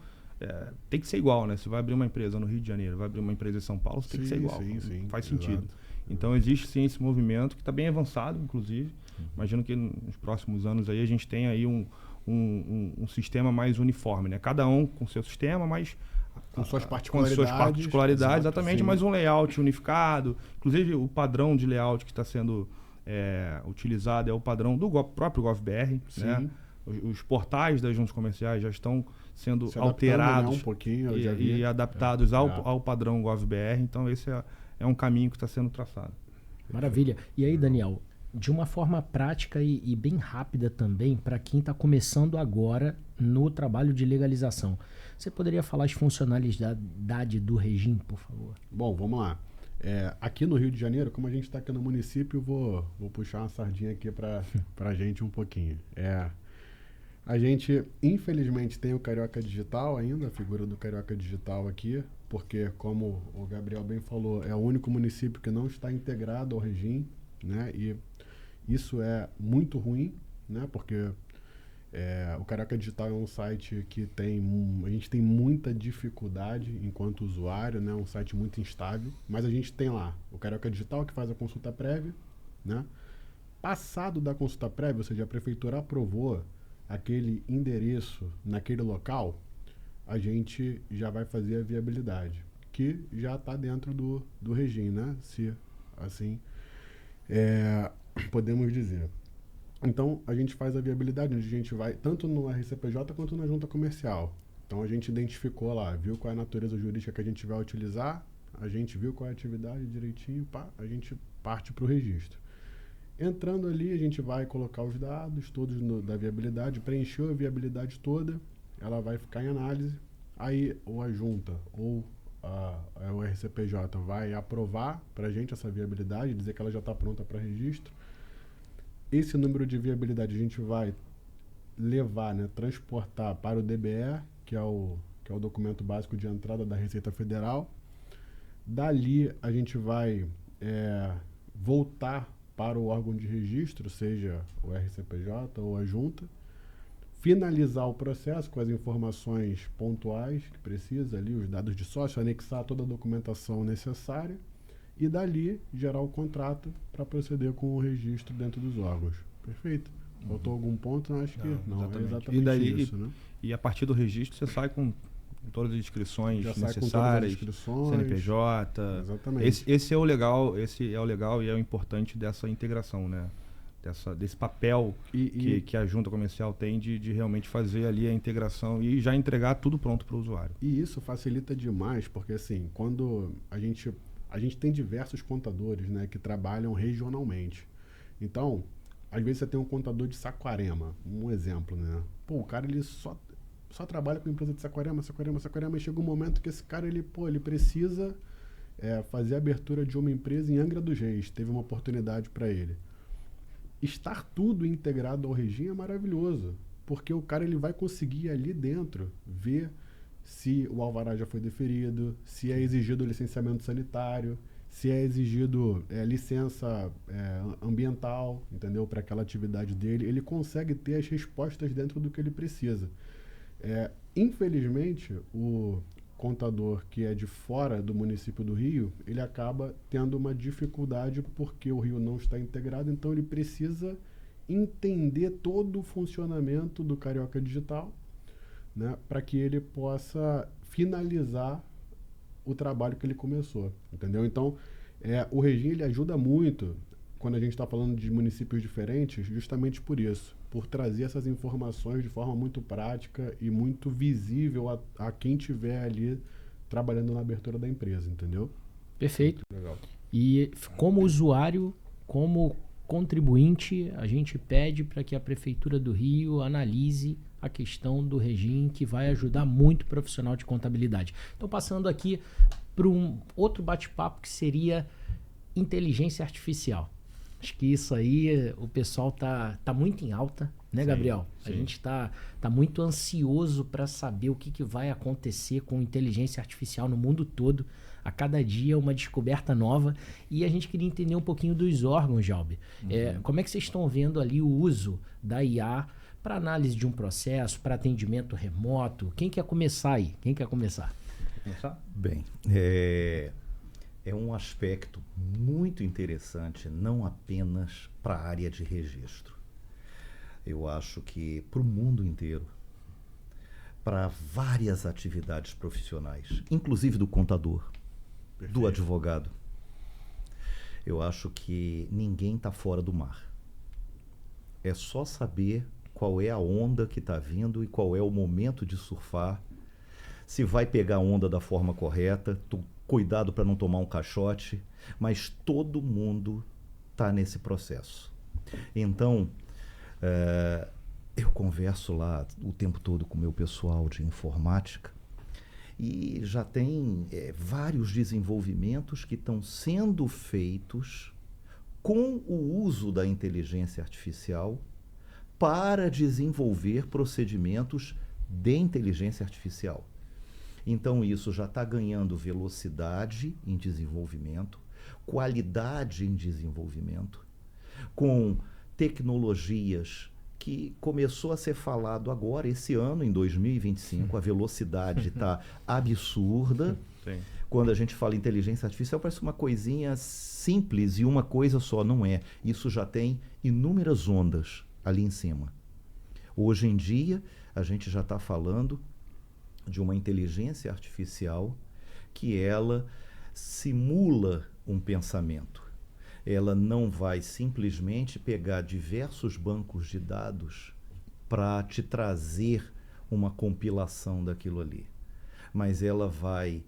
tem que ser igual, né? Você vai abrir uma empresa no Rio de Janeiro, vai abrir uma empresa em São Paulo, tem que ser igual. Sim, faz sentido. Então, existe sim esse movimento, que está bem avançado, inclusive. Imagino que nos próximos anos aí a gente tem aí um sistema mais uniforme, né? Cada um com seu sistema, mas com suas particularidades, exatamente, sim. Mas um layout unificado. Inclusive, o padrão de layout que está sendo utilizado é o padrão do próprio GovBR, né? Os portais das juntas comerciais já estão sendo alterados, né, um pouquinho, e adaptados ao padrão GovBR. Então, esse é um caminho que está sendo traçado. Maravilha. E aí, Daniel, de uma forma prática e bem rápida também, para quem está começando agora no trabalho de legalização, você poderia falar as funcionalidades do regime, por favor? Bom, vamos lá. Aqui no Rio de Janeiro, como a gente está aqui no município, vou puxar uma sardinha aqui para a gente um pouquinho. A gente, infelizmente, tem o Carioca Digital ainda, a figura do Carioca Digital aqui, porque, como o Gabriel bem falou, é o único município que não está integrado ao regime, né? E isso é muito ruim, né? Porque o Carioca Digital é um site que a gente tem muita dificuldade enquanto usuário, né? Um site muito instável, mas a gente tem lá o Carioca Digital que faz a consulta prévia, né? Passado da consulta prévia, ou seja, a prefeitura aprovou aquele endereço naquele local, a gente já vai fazer a viabilidade, que já está dentro do regime, né? Se assim podemos dizer. Então, a gente faz a viabilidade, onde a gente vai tanto no RCPJ quanto na junta comercial. Então, a gente identificou lá, viu qual é a natureza jurídica que a gente vai utilizar, a gente viu qual é a atividade direitinho, a gente parte para o registro. Entrando ali, a gente vai colocar os dados todos da viabilidade, preencheu a viabilidade toda, ela vai ficar em análise, aí ou a junta ou o RCPJ vai aprovar para a gente essa viabilidade, dizer que ela já está pronta para registro. Esse número de viabilidade a gente vai levar, né, transportar para o DBE, que é o documento básico de entrada da Receita Federal. Dali a gente vai voltar para o órgão de registro, seja o RCPJ ou a junta, finalizar o processo com as informações pontuais que precisa ali, os dados de sócio, anexar toda a documentação necessária e dali gerar o contrato para proceder com o registro dentro dos órgãos. Perfeito? Faltou algum ponto? Acho que não, é exatamente isso, né? E a partir do registro você sai com todas as inscrições necessárias, todas as inscrições, CNPJ. Exatamente. Esse é o legal e é o importante dessa integração, né? Desse papel que a junta comercial tem de realmente fazer ali a integração e já entregar tudo pronto para o usuário. E isso facilita demais, porque assim, quando a gente tem diversos contadores, né, que trabalham regionalmente. Então, às vezes você tem um contador de Saquarema, um exemplo, né? Pô, o cara ele só trabalha com empresa de Saquarema, e chega um momento que esse cara ele precisa fazer a abertura de uma empresa em Angra dos Reis, teve uma oportunidade para ele. Estar tudo integrado ao regime é maravilhoso, porque o cara ele vai conseguir ali dentro ver se o alvará já foi deferido, se é exigido licenciamento sanitário, se é exigido licença ambiental, entendeu? Para aquela atividade dele, ele consegue ter as respostas dentro do que ele precisa. Infelizmente, o contador que é de fora do município do Rio, ele acaba tendo uma dificuldade porque o Rio não está integrado, então ele precisa entender todo o funcionamento do Carioca Digital, né, para que ele possa finalizar o trabalho que ele começou, entendeu? Então, o regime ele ajuda muito quando a gente está falando de municípios diferentes, justamente por isso, por trazer essas informações de forma muito prática e muito visível a quem estiver ali trabalhando na abertura da empresa, entendeu? Perfeito. Legal. E como usuário, como contribuinte, a gente pede para que a Prefeitura do Rio analise a questão do regime, que vai ajudar muito o profissional de contabilidade. Então, passando aqui para um outro bate-papo que seria inteligência artificial. Acho que isso aí o pessoal tá muito em alta, né, Sim, Gabriel? A sim. gente tá muito ansioso para saber o que vai acontecer com inteligência artificial no mundo todo. A cada dia uma descoberta nova. E a gente queria entender um pouquinho dos órgãos, Jalbe. Como é que vocês estão vendo ali o uso da IA para análise de um processo, para atendimento remoto? Quem quer começar aí? Quem quer começar? Bem, é um aspecto muito interessante, não apenas para a área de registro. Eu acho que para o mundo inteiro, para várias atividades profissionais, inclusive do contador, do advogado, eu acho que ninguém está fora do mar. É só saber qual é a onda que está vindo e qual é o momento de surfar. Se vai pegar a onda da forma correta, cuidado para não tomar um caixote, mas todo mundo está nesse processo. Então, eu converso lá o tempo todo com o meu pessoal de informática e já tem vários desenvolvimentos que estão sendo feitos com o uso da inteligência artificial para desenvolver procedimentos de inteligência artificial. Então, isso já está ganhando velocidade em desenvolvimento, qualidade em desenvolvimento, com tecnologias que começou a ser falado agora, esse ano, em 2025, a velocidade está absurda. Sim. Quando a gente fala inteligência artificial, parece uma coisinha simples e uma coisa só, não é. Isso já tem inúmeras ondas ali em cima. Hoje em dia, a gente já está falando de uma inteligência artificial que ela simula um pensamento. Ela não vai simplesmente pegar diversos bancos de dados para te trazer uma compilação daquilo ali, mas ela vai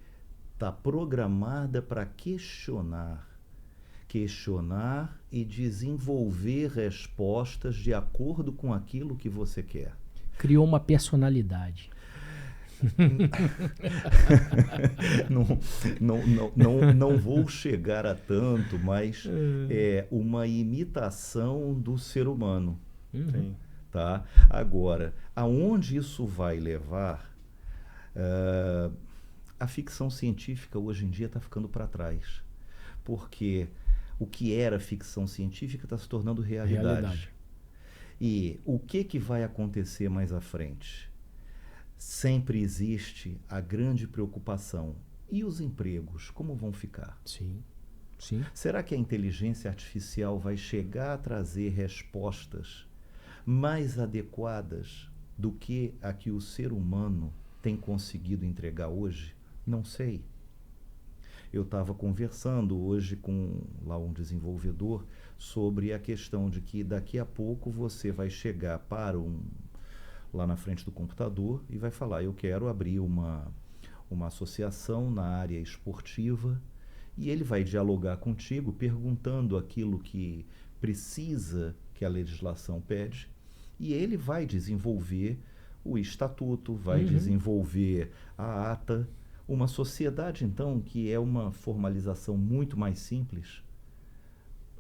estar programada para questionar e desenvolver respostas de acordo com aquilo que você quer. Criou uma personalidade. Não vou chegar a tanto, mas é uma imitação do ser humano. Sim. Tá? Agora, aonde isso vai levar, a ficção científica hoje em dia está ficando para trás. Porque o que era ficção científica está se tornando realidade. E o que vai acontecer mais à frente? Sempre existe a grande preocupação. E os empregos, como vão ficar? Sim, sim. Será que a inteligência artificial vai chegar a trazer respostas mais adequadas do que a que o ser humano tem conseguido entregar hoje? Não sei. Eu estava conversando hoje com lá um desenvolvedor sobre a questão de que daqui a pouco você vai chegar para lá na frente do computador e vai falar, eu quero abrir uma associação na área esportiva, e ele vai dialogar contigo perguntando aquilo que precisa, que a legislação pede, e ele vai desenvolver o estatuto, vai desenvolver a ata. Uma sociedade, então, que é uma formalização muito mais simples,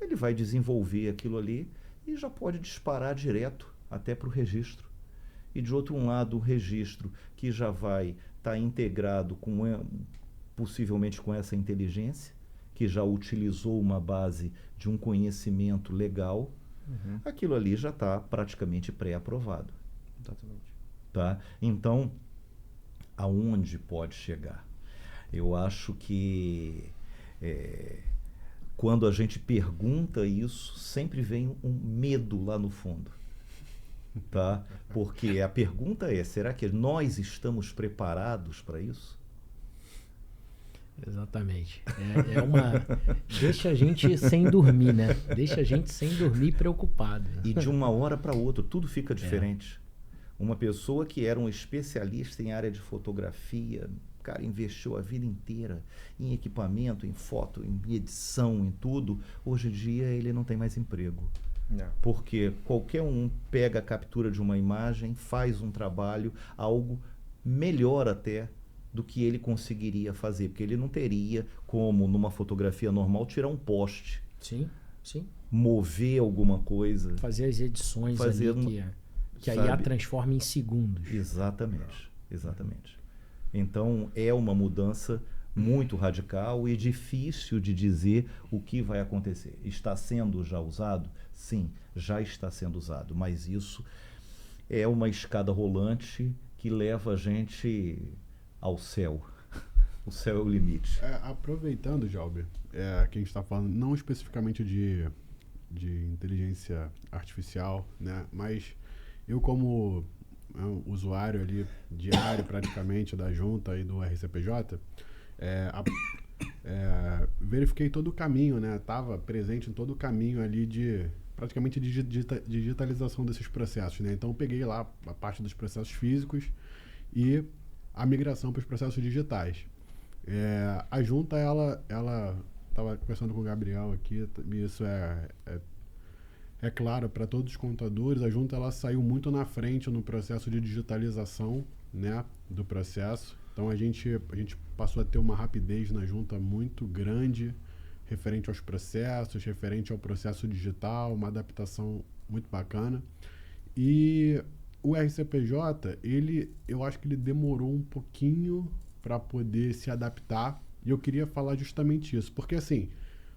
ele vai desenvolver aquilo ali e já pode disparar direto até para o registro. E de outro lado, o registro que já vai estar integrado possivelmente com essa inteligência, que já utilizou uma base de um conhecimento legal, aquilo ali já está praticamente pré-aprovado. Exatamente. Tá? Então, aonde pode chegar? Eu acho que quando a gente pergunta isso, sempre vem um medo lá no fundo. Tá? Porque a pergunta é, será que nós estamos preparados para isso? Exatamente. Deixa a gente sem dormir, né? Deixa a gente sem dormir preocupado. E de uma hora para outra, tudo fica diferente. Uma pessoa que era um especialista em área de fotografia, cara, investiu a vida inteira em equipamento, em foto, em edição, em tudo. Hoje em dia ele não tem mais emprego. Não. Porque qualquer um pega a captura de uma imagem, faz um trabalho, algo melhor até do que ele conseguiria fazer. Porque ele não teria como, numa fotografia normal, tirar um poste. Sim, sim. Mover alguma coisa. Fazer as edições Fazer ali. Que a IA transforma em segundos. Exatamente, exatamente. Então, é uma mudança muito radical e difícil de dizer o que vai acontecer. Está sendo já usado? Sim, já está sendo usado, mas isso é uma escada rolante que leva a gente ao céu. O céu é o limite. Aproveitando, Jalber, que a gente está falando não especificamente de inteligência artificial, né? Mas eu como usuário ali diário praticamente da junta e do RCPJ, verifiquei todo o caminho, né? Estava presente em todo o caminho ali de praticamente digitalização desses processos, né? Então eu peguei lá a parte dos processos físicos e a migração para os processos digitais. A junta, ela estava conversando com o Gabriel aqui, isso é claro para todos os contadores. A junta, ela saiu muito na frente no processo de digitalização, né, do processo. Então a gente passou a ter uma rapidez na junta muito grande referente aos processos, referente ao processo digital, uma adaptação muito bacana. E o RCPJ, eu acho que ele demorou um pouquinho para poder se adaptar, e eu queria falar justamente isso, porque assim,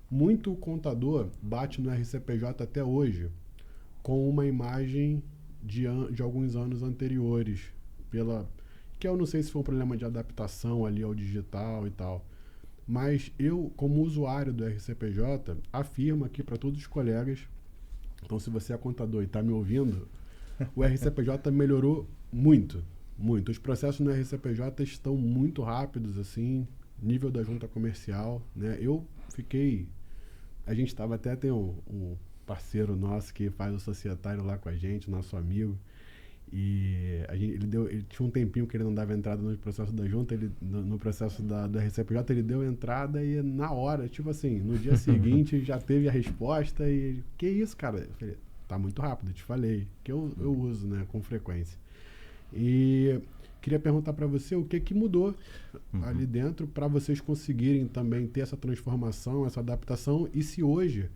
muito contador bate no RCPJ até hoje com uma imagem de alguns anos anteriores, que eu não sei se foi um problema de adaptação ali ao digital e tal, mas eu, como usuário do RCPJ, afirmo aqui para todos os colegas, então se você é contador e está me ouvindo, o RCPJ melhorou muito. Muito. Os processos no RCPJ estão muito rápidos, assim, nível da junta comercial, né? A gente tem um parceiro nosso que faz o societário lá com a gente, nosso amigo, e ele tinha um tempinho que ele não dava entrada no processo da junta, no processo do RCPJ, ele deu entrada e na hora, tipo assim, no dia seguinte já teve a resposta e ele, que isso, cara? Eu falei, tá muito rápido, eu te falei, que eu uso, né, com frequência. E queria perguntar para você o que mudou ali dentro para vocês conseguirem também ter essa transformação, essa adaptação, e se hoje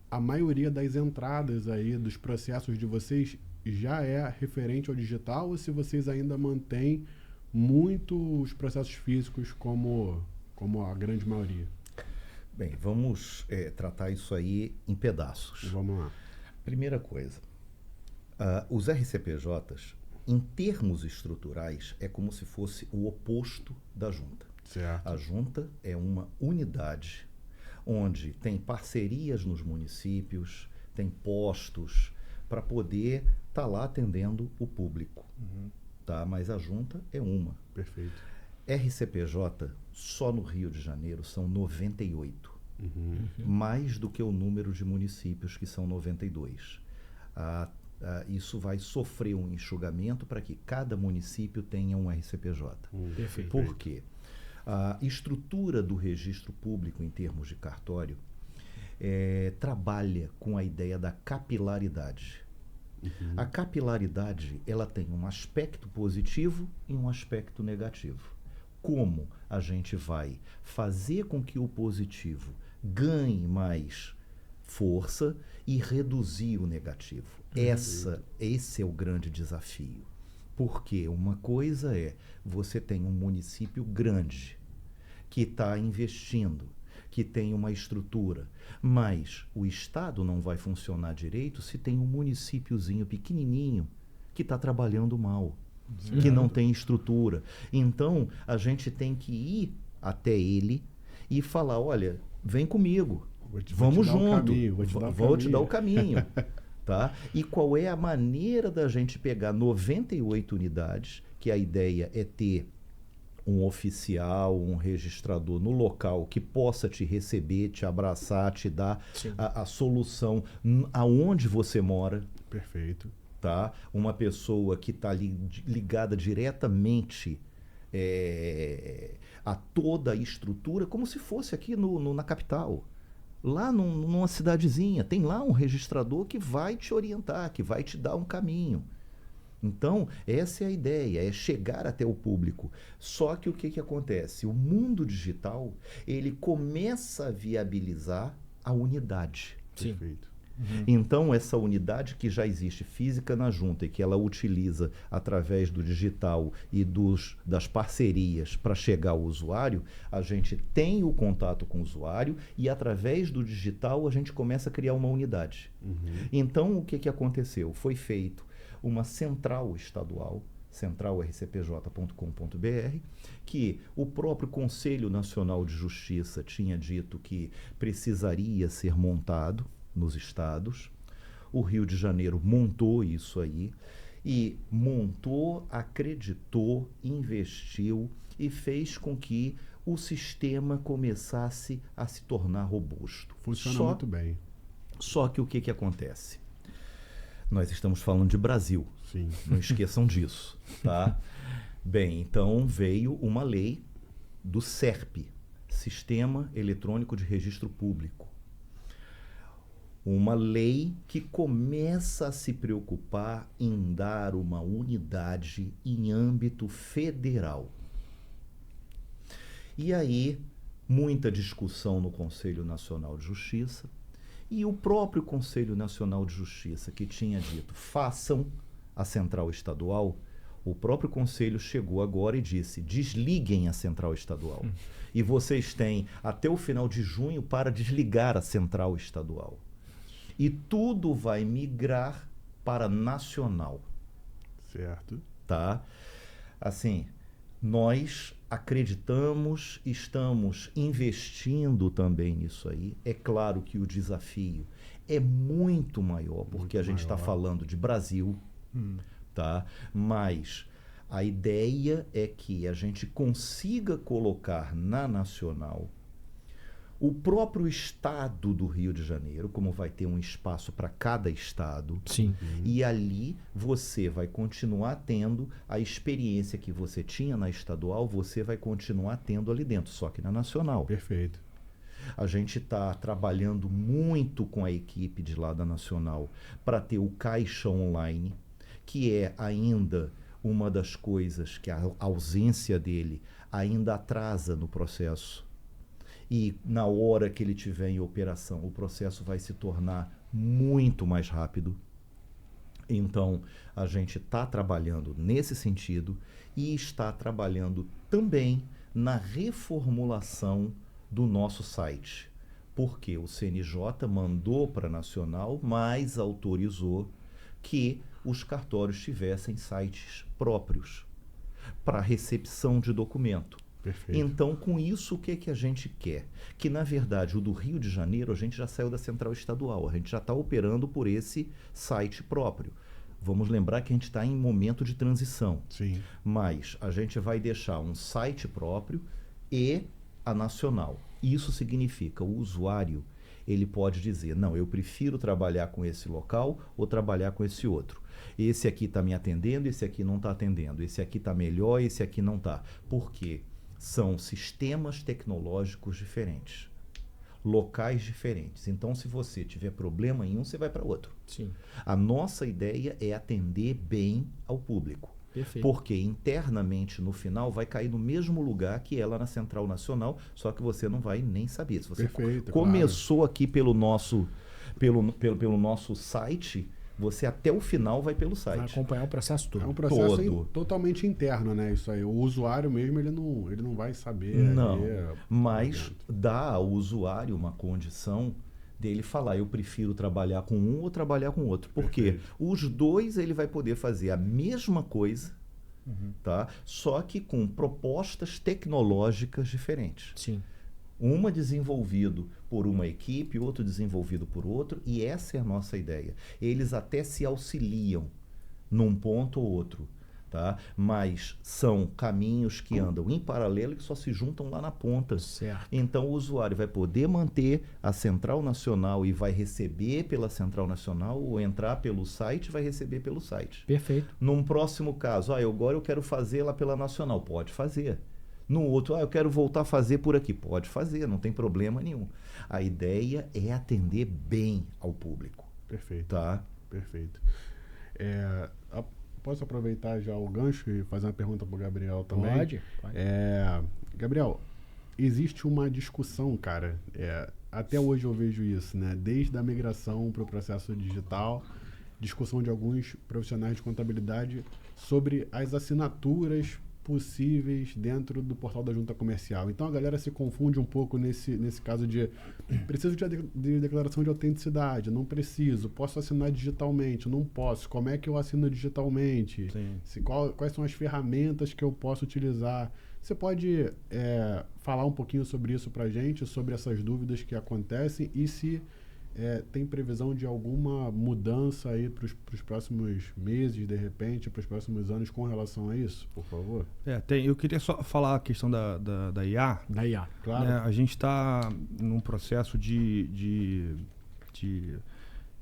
a maioria das entradas aí dos processos de vocês já é referente ao digital, ou se vocês ainda mantêm muito os processos físicos como a grande maioria? Bem, vamos tratar isso aí em pedaços. Vamos lá. Primeira coisa, os RCPJs, em termos estruturais, é como se fosse o oposto da junta. Certo. A junta é uma unidade onde tem parcerias nos municípios, tem postos para poder estar lá atendendo o público. Tá? Mas a junta é uma. Perfeito. RCPJ, só no Rio de Janeiro, são 98. Mais do que o número de municípios, que são 92. Isso vai sofrer um enxugamento para que cada município tenha um RCPJ. Perfeito. Por quê? A estrutura do registro público em termos de cartório trabalha com a ideia da capilaridade. A capilaridade, ela tem um aspecto positivo e um aspecto negativo. Como a gente vai fazer com que o positivo ganhe mais força e reduzir o negativo? Esse é o grande desafio. Porque uma coisa é, você tem um município grande que está investindo, que tem uma estrutura, mas o Estado não vai funcionar direito se tem um municípiozinho pequenininho que está trabalhando mal, que não tem estrutura. Então, a gente tem que ir até ele e falar, olha, vem comigo, vamos junto, vou te dar o caminho. Tá? E qual é a maneira da gente pegar 98 unidades, que a ideia é ter um oficial, um registrador no local que possa te receber, te abraçar, te dar a solução aonde você mora. Perfeito. Tá? Uma pessoa que está ligada diretamente a toda a estrutura, como se fosse aqui na capital. Lá numa cidadezinha, tem lá um registrador que vai te orientar, que vai te dar um caminho. Então, essa é a ideia, é chegar até o público. Só que o que acontece? O mundo digital, ele começa a viabilizar a unidade. Perfeito. Então, essa unidade que já existe física na junta e que ela utiliza através do digital e das parcerias para chegar ao usuário, a gente tem o contato com o usuário e através do digital a gente começa a criar uma unidade. Então, o que aconteceu? Foi feito uma central estadual, centralrcpj.com.br, que o próprio Conselho Nacional de Justiça tinha dito que precisaria ser montado nos estados. O Rio de Janeiro montou isso aí e montou, acreditou, investiu e fez com que o sistema começasse a se tornar robusto. Funciona muito bem. Só que o que acontece? Nós estamos falando de Brasil. Sim. Não esqueçam disso, tá? Bem, então veio uma lei do SERP, Sistema Eletrônico de Registro Público. Uma lei que começa a se preocupar em dar uma unidade em âmbito federal. E aí, muita discussão no Conselho Nacional de Justiça, e o próprio Conselho Nacional de Justiça, que tinha dito, façam a central estadual, o próprio Conselho chegou agora e disse, desliguem a central estadual. E vocês têm até o final de junho para desligar a central estadual. E tudo vai migrar para nacional. Certo. Tá? Assim, nós acreditamos, estamos investindo também nisso aí. É claro que o desafio é muito maior, porque a gente está falando de Brasil, tá? Mas a ideia é que a gente consiga colocar na nacional o próprio estado do Rio de Janeiro, como vai ter um espaço para cada estado. Sim. E ali você vai continuar tendo a experiência que você tinha na estadual, você vai continuar tendo ali dentro, só que na nacional. Perfeito. A gente está trabalhando muito com a equipe de lá da nacional para ter o caixa online, que é ainda uma das coisas que a ausência dele ainda atrasa no processo. E na hora que ele estiver em operação, o processo vai se tornar muito mais rápido. Então, a gente está trabalhando nesse sentido e está trabalhando também na reformulação do nosso site. Porque o CNJ mandou para a Nacional, mas autorizou que os cartórios tivessem sites próprios para recepção de documento. Perfeito. Então, com isso, o que a gente quer? Que, na verdade, o do Rio de Janeiro, a gente já saiu da central estadual, a gente já está operando por esse site próprio. Vamos lembrar que a gente está em momento de transição. Sim. Mas a gente vai deixar um site próprio e a nacional. Isso significa o usuário, ele pode dizer, não, eu prefiro trabalhar com esse local ou trabalhar com esse outro. Esse aqui está me atendendo, esse aqui não está atendendo. Esse aqui está melhor, esse aqui não está. Por quê? São sistemas tecnológicos diferentes, locais diferentes. Então, se você tiver problema em um, você vai para outro. Sim. A nossa ideia é atender bem ao público. Perfeito. Porque internamente, no final, vai cair no mesmo lugar que ela na Central Nacional, só que você não vai nem saber. Se você começou aqui pelo nosso site, você até o final vai pelo site. Vai acompanhar o processo todo. É um processo totalmente interno, né? Isso aí. O usuário mesmo, ele não vai saber. Não, mas dá ao usuário uma condição dele falar, eu prefiro trabalhar com um ou trabalhar com outro. Por quê? Os dois ele vai poder fazer a mesma coisa, tá? Só que com propostas tecnológicas diferentes. Sim. Uma desenvolvido por uma equipe, outro desenvolvido por outro, e essa é a nossa ideia. Eles até se auxiliam num ponto ou outro, tá? Mas são caminhos que andam em paralelo e que só se juntam lá na ponta. Certo. Então o usuário vai poder manter a Central Nacional e vai receber pela Central Nacional, ou entrar pelo site e vai receber pelo site. Perfeito. Num próximo caso, agora eu quero fazer lá pela Nacional, pode fazer. No outro, eu quero voltar a fazer por aqui. Pode fazer, não tem problema nenhum. A ideia é atender bem ao público. Perfeito. Tá? Perfeito. Posso aproveitar já o gancho e fazer uma pergunta para o Gabriel também? Pode. Gabriel, existe uma discussão, cara, até hoje eu vejo isso, né? Desde a migração para o processo digital, discussão de alguns profissionais de contabilidade sobre as assinaturas possíveis dentro do portal da Junta Comercial. Então a galera se confunde um pouco nesse caso de preciso de declaração de autenticidade, não preciso, posso assinar digitalmente, não posso, como é que eu assino digitalmente? Quais são as ferramentas que eu posso utilizar? Você pode falar um pouquinho sobre isso pra gente, sobre essas dúvidas que acontecem e se tem previsão de alguma mudança aí para os próximos meses, de repente, para os próximos anos com relação a isso, por favor? Eu queria só falar a questão da IA. Da IA, claro. A gente está num processo de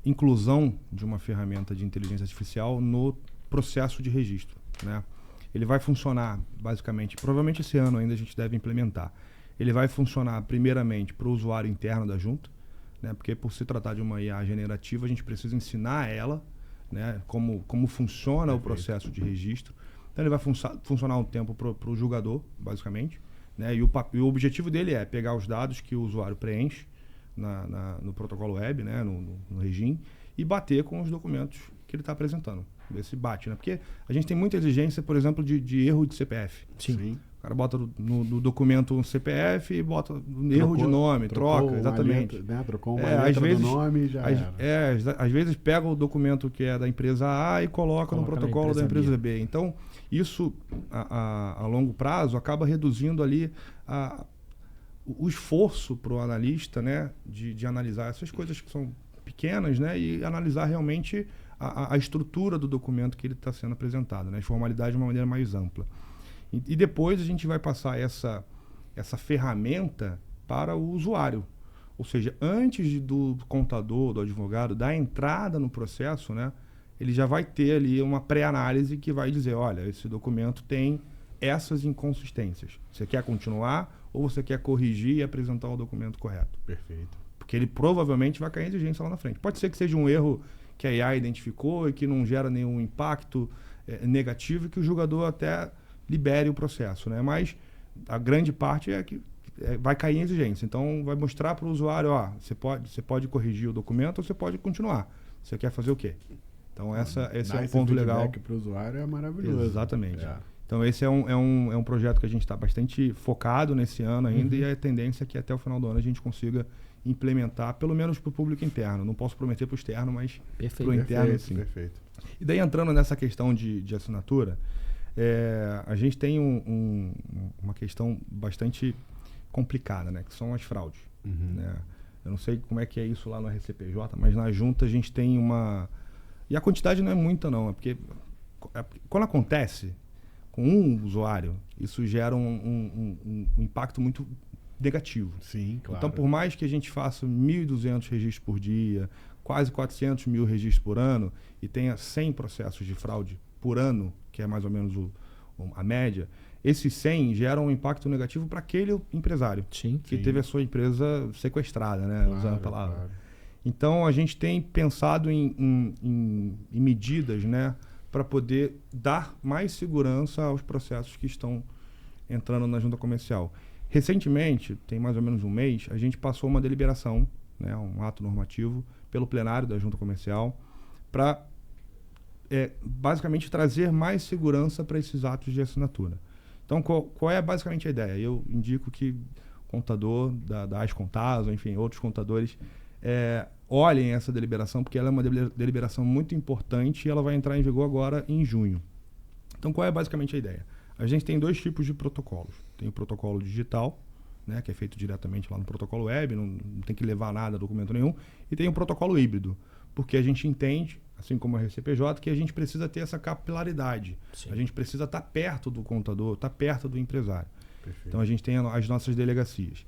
inclusão de uma ferramenta de inteligência artificial no processo de registro, né? Ele vai funcionar, basicamente, provavelmente esse ano ainda a gente deve implementar. Ele vai funcionar primeiramente para o usuário interno da junta, né? Porque por se tratar de uma IA generativa, a gente precisa ensinar ela, né? Como funciona o processo de registro. Então ele vai funcionar um tempo para o julgador, basicamente, né? E o objetivo dele é pegar os dados que o usuário preenche no protocolo web, né? no regime, e bater com os documentos que ele está apresentando. Ver se bate, né? Porque a gente tem muita exigência, por exemplo, de erro de CPF. Sim. O cara bota no documento um CPF e bota erro de nome, troca, exatamente. Letra, né? Trocou uma letra do nome e já era. Às vezes pega o documento que é da empresa A e coloca no protocolo da empresa B. Então, isso, a longo prazo, acaba reduzindo ali o esforço para o analista, né? De analisar essas coisas que são pequenas, né? E analisar realmente a estrutura do documento que ele está sendo apresentado, né? As formalidades de uma maneira mais ampla. E depois a gente vai passar essa ferramenta para o usuário. Ou seja, antes do contador, do advogado, da entrada no processo, né, ele já vai ter ali uma pré-análise que vai dizer, olha, esse documento tem essas inconsistências. Você quer continuar ou você quer corrigir e apresentar o documento correto? Perfeito. Porque ele provavelmente vai cair em exigência lá na frente. Pode ser que seja um erro que a IA identificou e que não gera nenhum impacto negativo e que o julgador até libere o processo, né? Mas a grande parte é que vai cair em exigência. Então, vai mostrar para o usuário, você pode corrigir o documento ou você pode continuar. Você quer fazer o quê? Então, esse é um ponto legal. Para o usuário é maravilhoso. Exatamente. Então, esse é um projeto que a gente está bastante focado nesse ano ainda e a tendência é que até o final do ano a gente consiga implementar, pelo menos para o público interno. Não posso prometer para o externo, mas para o interno, sim. Perfeito. E daí, entrando nessa questão de assinatura, a gente tem uma questão bastante complicada, né? Que são as fraudes. Né? Eu não sei como é que é isso lá no RCPJ, mas na junta a gente tem uma... E a quantidade não é muita, não. Porque quando acontece com um usuário, isso gera um impacto muito negativo. Sim, claro. Então, por mais que a gente faça 1.200 registros por dia, quase 400 mil registros por ano, e tenha 100 processos de fraude por ano, que é mais ou menos a média, esses 100 geram um impacto negativo para aquele empresário que teve a sua empresa sequestrada, né? Claro, usando a palavra. Claro. Então, a gente tem pensado em medidas, né, para poder dar mais segurança aos processos que estão entrando na junta comercial. Recentemente, tem mais ou menos um mês, a gente passou uma deliberação, né, um ato normativo, pelo plenário da junta comercial, para basicamente trazer mais segurança para esses atos de assinatura. Então, qual é basicamente a ideia? Eu indico que o contador da Ascontaso, enfim, outros contadores, olhem essa deliberação, porque ela é uma deliberação muito importante e ela vai entrar em vigor agora em junho. Então, qual é basicamente a ideia? A gente tem dois tipos de protocolos. Tem o protocolo digital, né, que é feito diretamente lá no protocolo web, não tem que levar nada, documento nenhum, e tem o protocolo híbrido, porque a gente entende, assim como a RCPJ, que a gente precisa ter essa capilaridade. Sim. A gente precisa estar perto do contador, estar perto do empresário. Perfeito. Então a gente tem as nossas delegacias.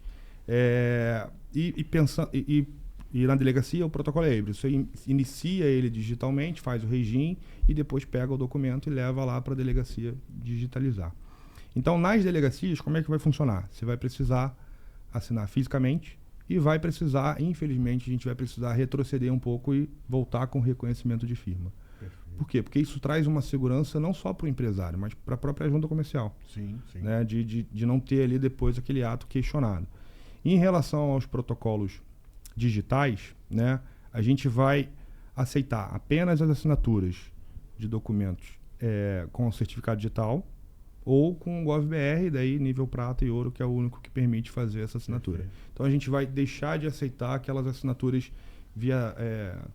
E na delegacia o protocolo é híbrido. Você inicia ele digitalmente, faz o regime e depois pega o documento e leva lá para a delegacia digitalizar. Então, nas delegacias, como é que vai funcionar? Você vai precisar assinar fisicamente e vai precisar, infelizmente, a gente vai precisar retroceder um pouco e voltar com reconhecimento de firma. Por quê? Porque isso traz uma segurança não só para o empresário, mas para a própria junta comercial. Sim, sim. Né? De não ter ali depois aquele ato questionado. E em relação aos protocolos digitais, né, a gente vai aceitar apenas as assinaturas de documentos com certificado digital ou com o GovBR, daí nível prata e ouro, que é o único que permite fazer essa assinatura. Perfeito. Então a gente vai deixar de aceitar aquelas assinaturas via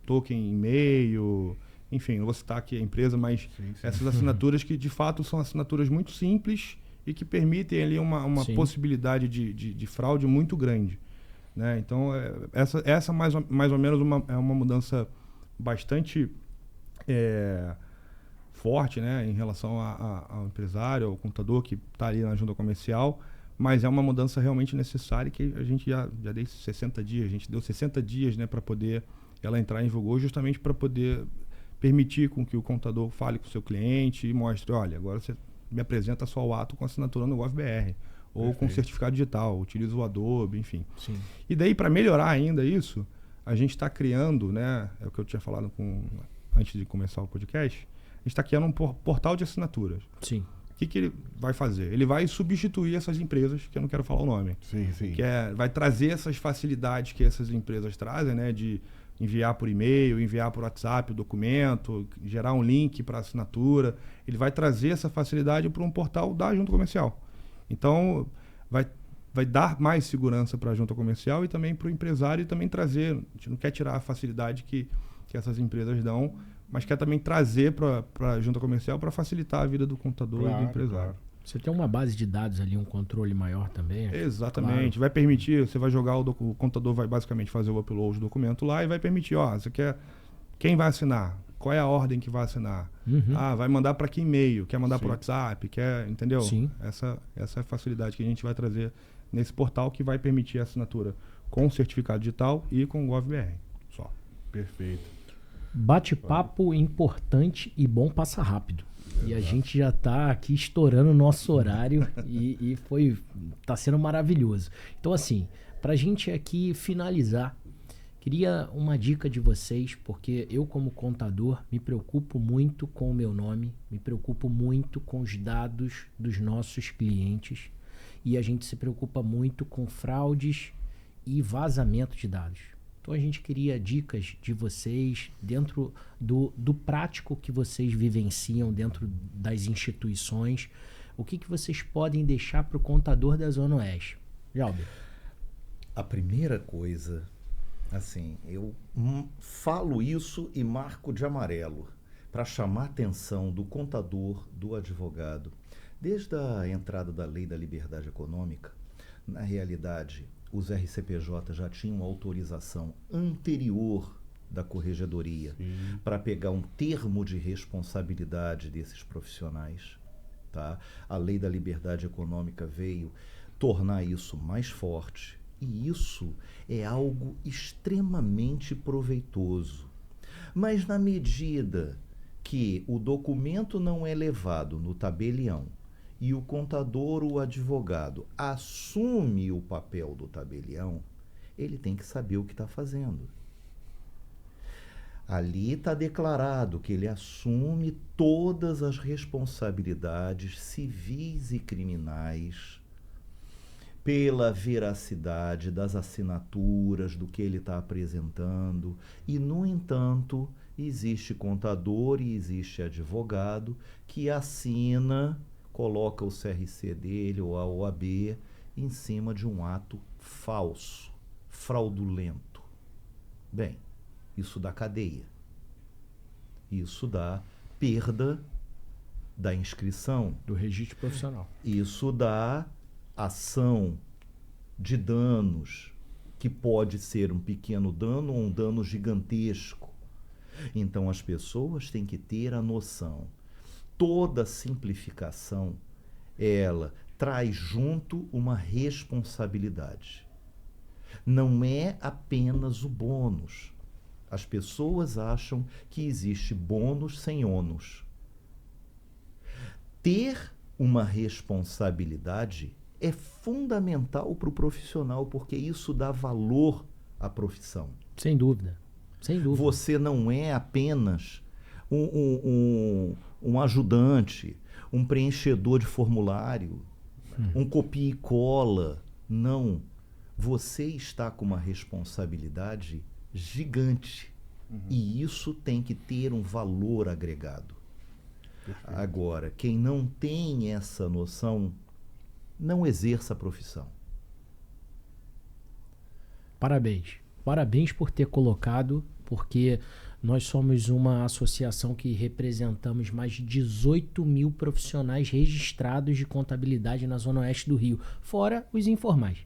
token e-mail, enfim, não vou citar aqui a empresa, mas Sim. essas assinaturas que de fato são assinaturas muito simples e que permitem ali uma possibilidade de fraude muito grande. Né? Então, essa mais ou menos é uma mudança bastante forte, né, em relação ao empresário, ao contador que está ali na junta comercial, mas é uma mudança realmente necessária que a gente já deu 60 dias, a gente deu 60 dias, né, para poder ela entrar em vigor, justamente para poder permitir com que o contador fale com o seu cliente e mostre, olha, agora você me apresenta só o ato com assinatura no GovBR, ou com certificado digital, utiliza o Adobe, enfim. Sim. E daí, para melhorar ainda isso, a gente está criando, né, é o que eu tinha falado antes de começar o podcast, a gente está criando um portal de assinaturas. Sim. O que ele vai fazer? Ele vai substituir essas empresas, que eu não quero falar o nome. Sim, sim. Que vai trazer essas facilidades que essas empresas trazem, né, de enviar por e-mail, enviar por WhatsApp o documento, gerar um link para assinatura. Ele vai trazer essa facilidade para um portal da junta comercial. Então, vai dar mais segurança para a junta comercial e também para o empresário e também trazer. A gente não quer tirar a facilidade que essas empresas dão, mas quer também trazer para a junta comercial para facilitar a vida do contador e do empresário. Claro. Você tem uma base de dados ali, um controle maior também. Exatamente. Claro. Vai permitir, você vai jogar o contador vai basicamente fazer o upload do documento lá e vai permitir, você quer quem vai assinar? Qual é a ordem que vai assinar? Vai mandar para que e-mail? Quer mandar por WhatsApp? Entendeu? Sim. Essa é a facilidade que a gente vai trazer nesse portal que vai permitir a assinatura com certificado digital e com o GovBR. Só. Perfeito. Bate-papo importante e bom passa rápido. E a gente já está aqui estourando o nosso horário e tá sendo maravilhoso. Então, assim, para a gente aqui finalizar, queria uma dica de vocês, porque eu, como contador, me preocupo muito com o meu nome, me preocupo muito com os dados dos nossos clientes e a gente se preocupa muito com fraudes e vazamento de dados. Então a gente queria dicas de vocês dentro do prático que vocês vivenciam dentro das instituições. O que vocês podem deixar para o contador da Zona Oeste? Jalber. A primeira coisa, assim, eu falo isso e marco de amarelo para chamar a atenção do contador, do advogado. Desde a entrada da Lei da Liberdade Econômica, na realidade, os RCPJ já tinham autorização anterior da Corregedoria para pegar um termo de responsabilidade desses profissionais. Tá? A Lei da Liberdade Econômica veio tornar isso mais forte e isso é algo extremamente proveitoso. Mas na medida que o documento não é levado no tabelião e o contador, o advogado, assume o papel do tabelião, ele tem que saber o que está fazendo. Ali está declarado que ele assume todas as responsabilidades civis e criminais pela veracidade das assinaturas, do que ele está apresentando. E, no entanto, existe contador e existe advogado que assina, coloca o CRC dele ou a OAB em cima de um ato falso, fraudulento. Bem, isso dá cadeia. Isso dá perda da inscrição. Do registro profissional. Isso dá ação de danos, que pode ser um pequeno dano ou um dano gigantesco. Então as pessoas têm que ter a noção. Toda simplificação, ela traz junto uma responsabilidade. Não é apenas o bônus. As pessoas acham que existe bônus sem ônus. Ter uma responsabilidade é fundamental para o profissional, porque isso dá valor à profissão. Sem dúvida. Sem dúvida. Você não é apenas um ajudante, um preenchedor de formulário, um copia e cola. Não. Você está com uma responsabilidade gigante. E isso tem que ter um valor agregado. Perfeito. Agora, quem não tem essa noção, não exerça a profissão. Parabéns. Parabéns por ter colocado, porque nós somos uma associação que representamos mais de 18 mil profissionais registrados de contabilidade na Zona Oeste do Rio, fora os informais.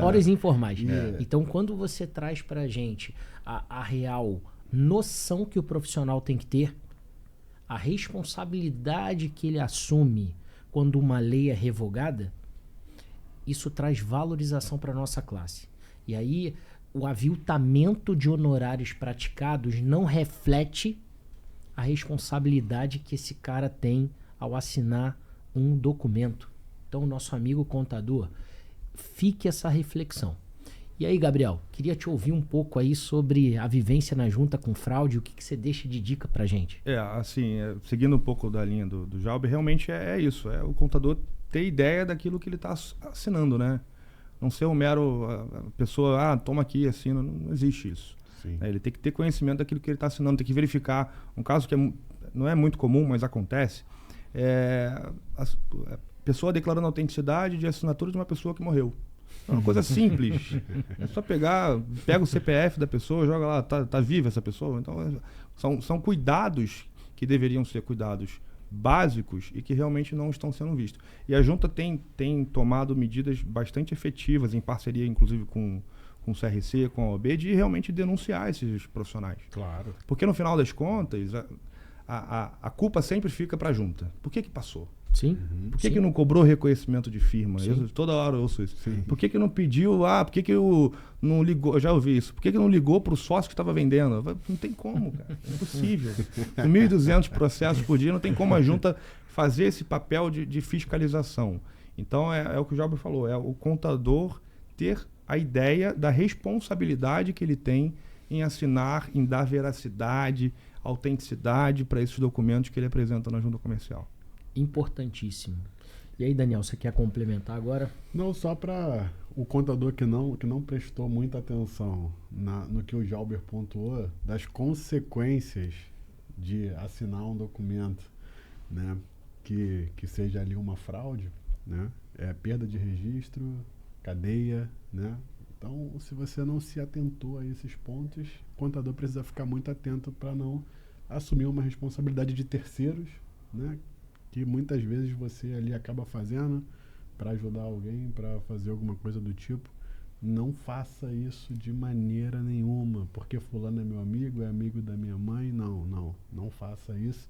Fora os informais. Então, quando você traz para a gente a real noção que o profissional tem que ter, a responsabilidade que ele assume quando uma lei é revogada, isso traz valorização para a nossa classe. E aí, o aviltamento de honorários praticados não reflete a responsabilidade que esse cara tem ao assinar um documento. Então, nosso amigo contador, fique essa reflexão. E aí, Gabriel, queria te ouvir um pouco aí sobre a vivência na junta com fraude, o que você deixa de dica pra gente? Seguindo um pouco da linha do Jalber, realmente é isso, é o contador ter ideia daquilo que ele está assinando, né? Não ser um mero pessoa, toma aqui, assina, não existe isso. Ele tem que ter conhecimento daquilo que ele está assinando, tem que verificar. Um caso que não é muito comum, mas acontece, a pessoa declarando a autenticidade de assinatura de uma pessoa que morreu. É uma coisa simples. É só pega o CPF da pessoa, joga lá, tá viva essa pessoa. Então, são cuidados que deveriam ser cuidados básicos e que realmente não estão sendo vistos. E a junta tem tomado medidas bastante efetivas, em parceria inclusive com o CRC, com a OAB, de realmente denunciar esses profissionais. Claro. Porque no final das contas, a culpa sempre fica para a junta. Por que passou? Sim. Por que não cobrou reconhecimento de firma? Toda hora eu ouço isso. Sim. Por que não pediu? Por que não ligou? Eu já ouvi isso. Por que não ligou para o sócio que estava vendendo? Não tem como, cara. É impossível. Com 1.200 processos por dia, não tem como a junta fazer esse papel de fiscalização. Então, é o que o Jalber falou. É o contador ter a ideia da responsabilidade que ele tem em assinar, em dar veracidade, autenticidade para esses documentos que ele apresenta na junta comercial. Importantíssimo. E aí, Daniel, você quer complementar agora? Não, só para o contador que não prestou muita atenção no que o Jalber pontuou, das consequências de assinar um documento, né, que seja ali uma fraude, né, perda de registro, cadeia, né? Então, se você não se atentou a esses pontos, o contador precisa ficar muito atento para não assumir uma responsabilidade de terceiros, né, que muitas vezes você ali acaba fazendo para ajudar alguém, para fazer alguma coisa do tipo. Não faça isso de maneira nenhuma, porque fulano é meu amigo, é amigo da minha mãe. Não faça isso.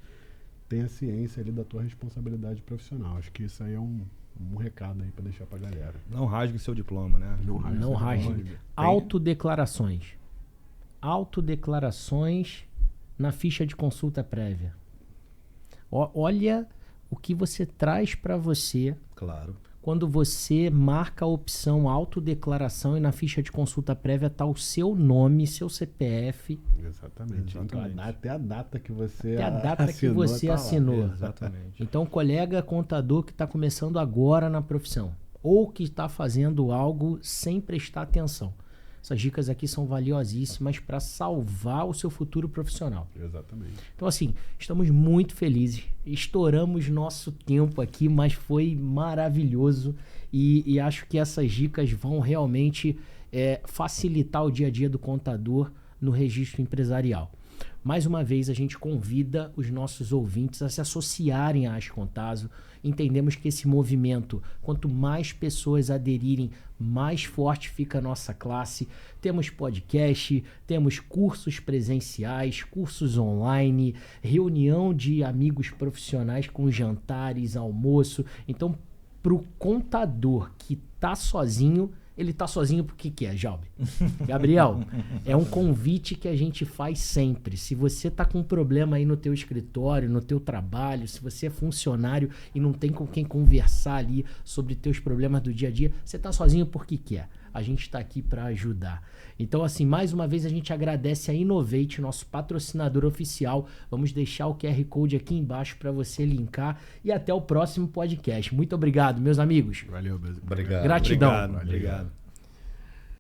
Tenha ciência ali da tua responsabilidade profissional. Acho que isso aí é um recado aí para deixar para a galera. Não rasgue seu diploma, né? Não rasgue. Autodeclarações. Autodeclarações na ficha de consulta prévia. Olha o que você traz para você. Claro. Quando você marca a opção autodeclaração e na ficha de consulta prévia está o seu nome, seu CPF. Exatamente. Até a data que você assinou. Exatamente. Então, colega contador que está começando agora na profissão ou que está fazendo algo sem prestar atenção. Essas dicas aqui são valiosíssimas para salvar o seu futuro profissional. Exatamente. Então, assim, estamos muito felizes. Estouramos nosso tempo aqui, mas foi maravilhoso. E acho que essas dicas vão realmente facilitar o dia a dia do contador no registro empresarial. Mais uma vez, a gente convida os nossos ouvintes a se associarem à Ascontazo. Entendemos que esse movimento, quanto mais pessoas aderirem, mais forte fica a nossa classe. Temos podcast, temos cursos presenciais, cursos online, reunião de amigos profissionais com jantares, almoço. Então, para o contador que está sozinho, ele tá sozinho porque quer, Jalber. Gabriel, é um convite que a gente faz sempre. Se você tá com um problema aí no teu escritório, no teu trabalho, se você é funcionário e não tem com quem conversar ali sobre teus problemas do dia a dia, você tá sozinho porque quer. a gente está aqui para ajudar. Então, assim, mais uma vez a gente agradece a Innovate, nosso patrocinador oficial. Vamos deixar o QR Code aqui embaixo para você linkar. E até o próximo podcast. Muito obrigado, meus amigos. Valeu, Obrigado. Gratidão. Obrigado.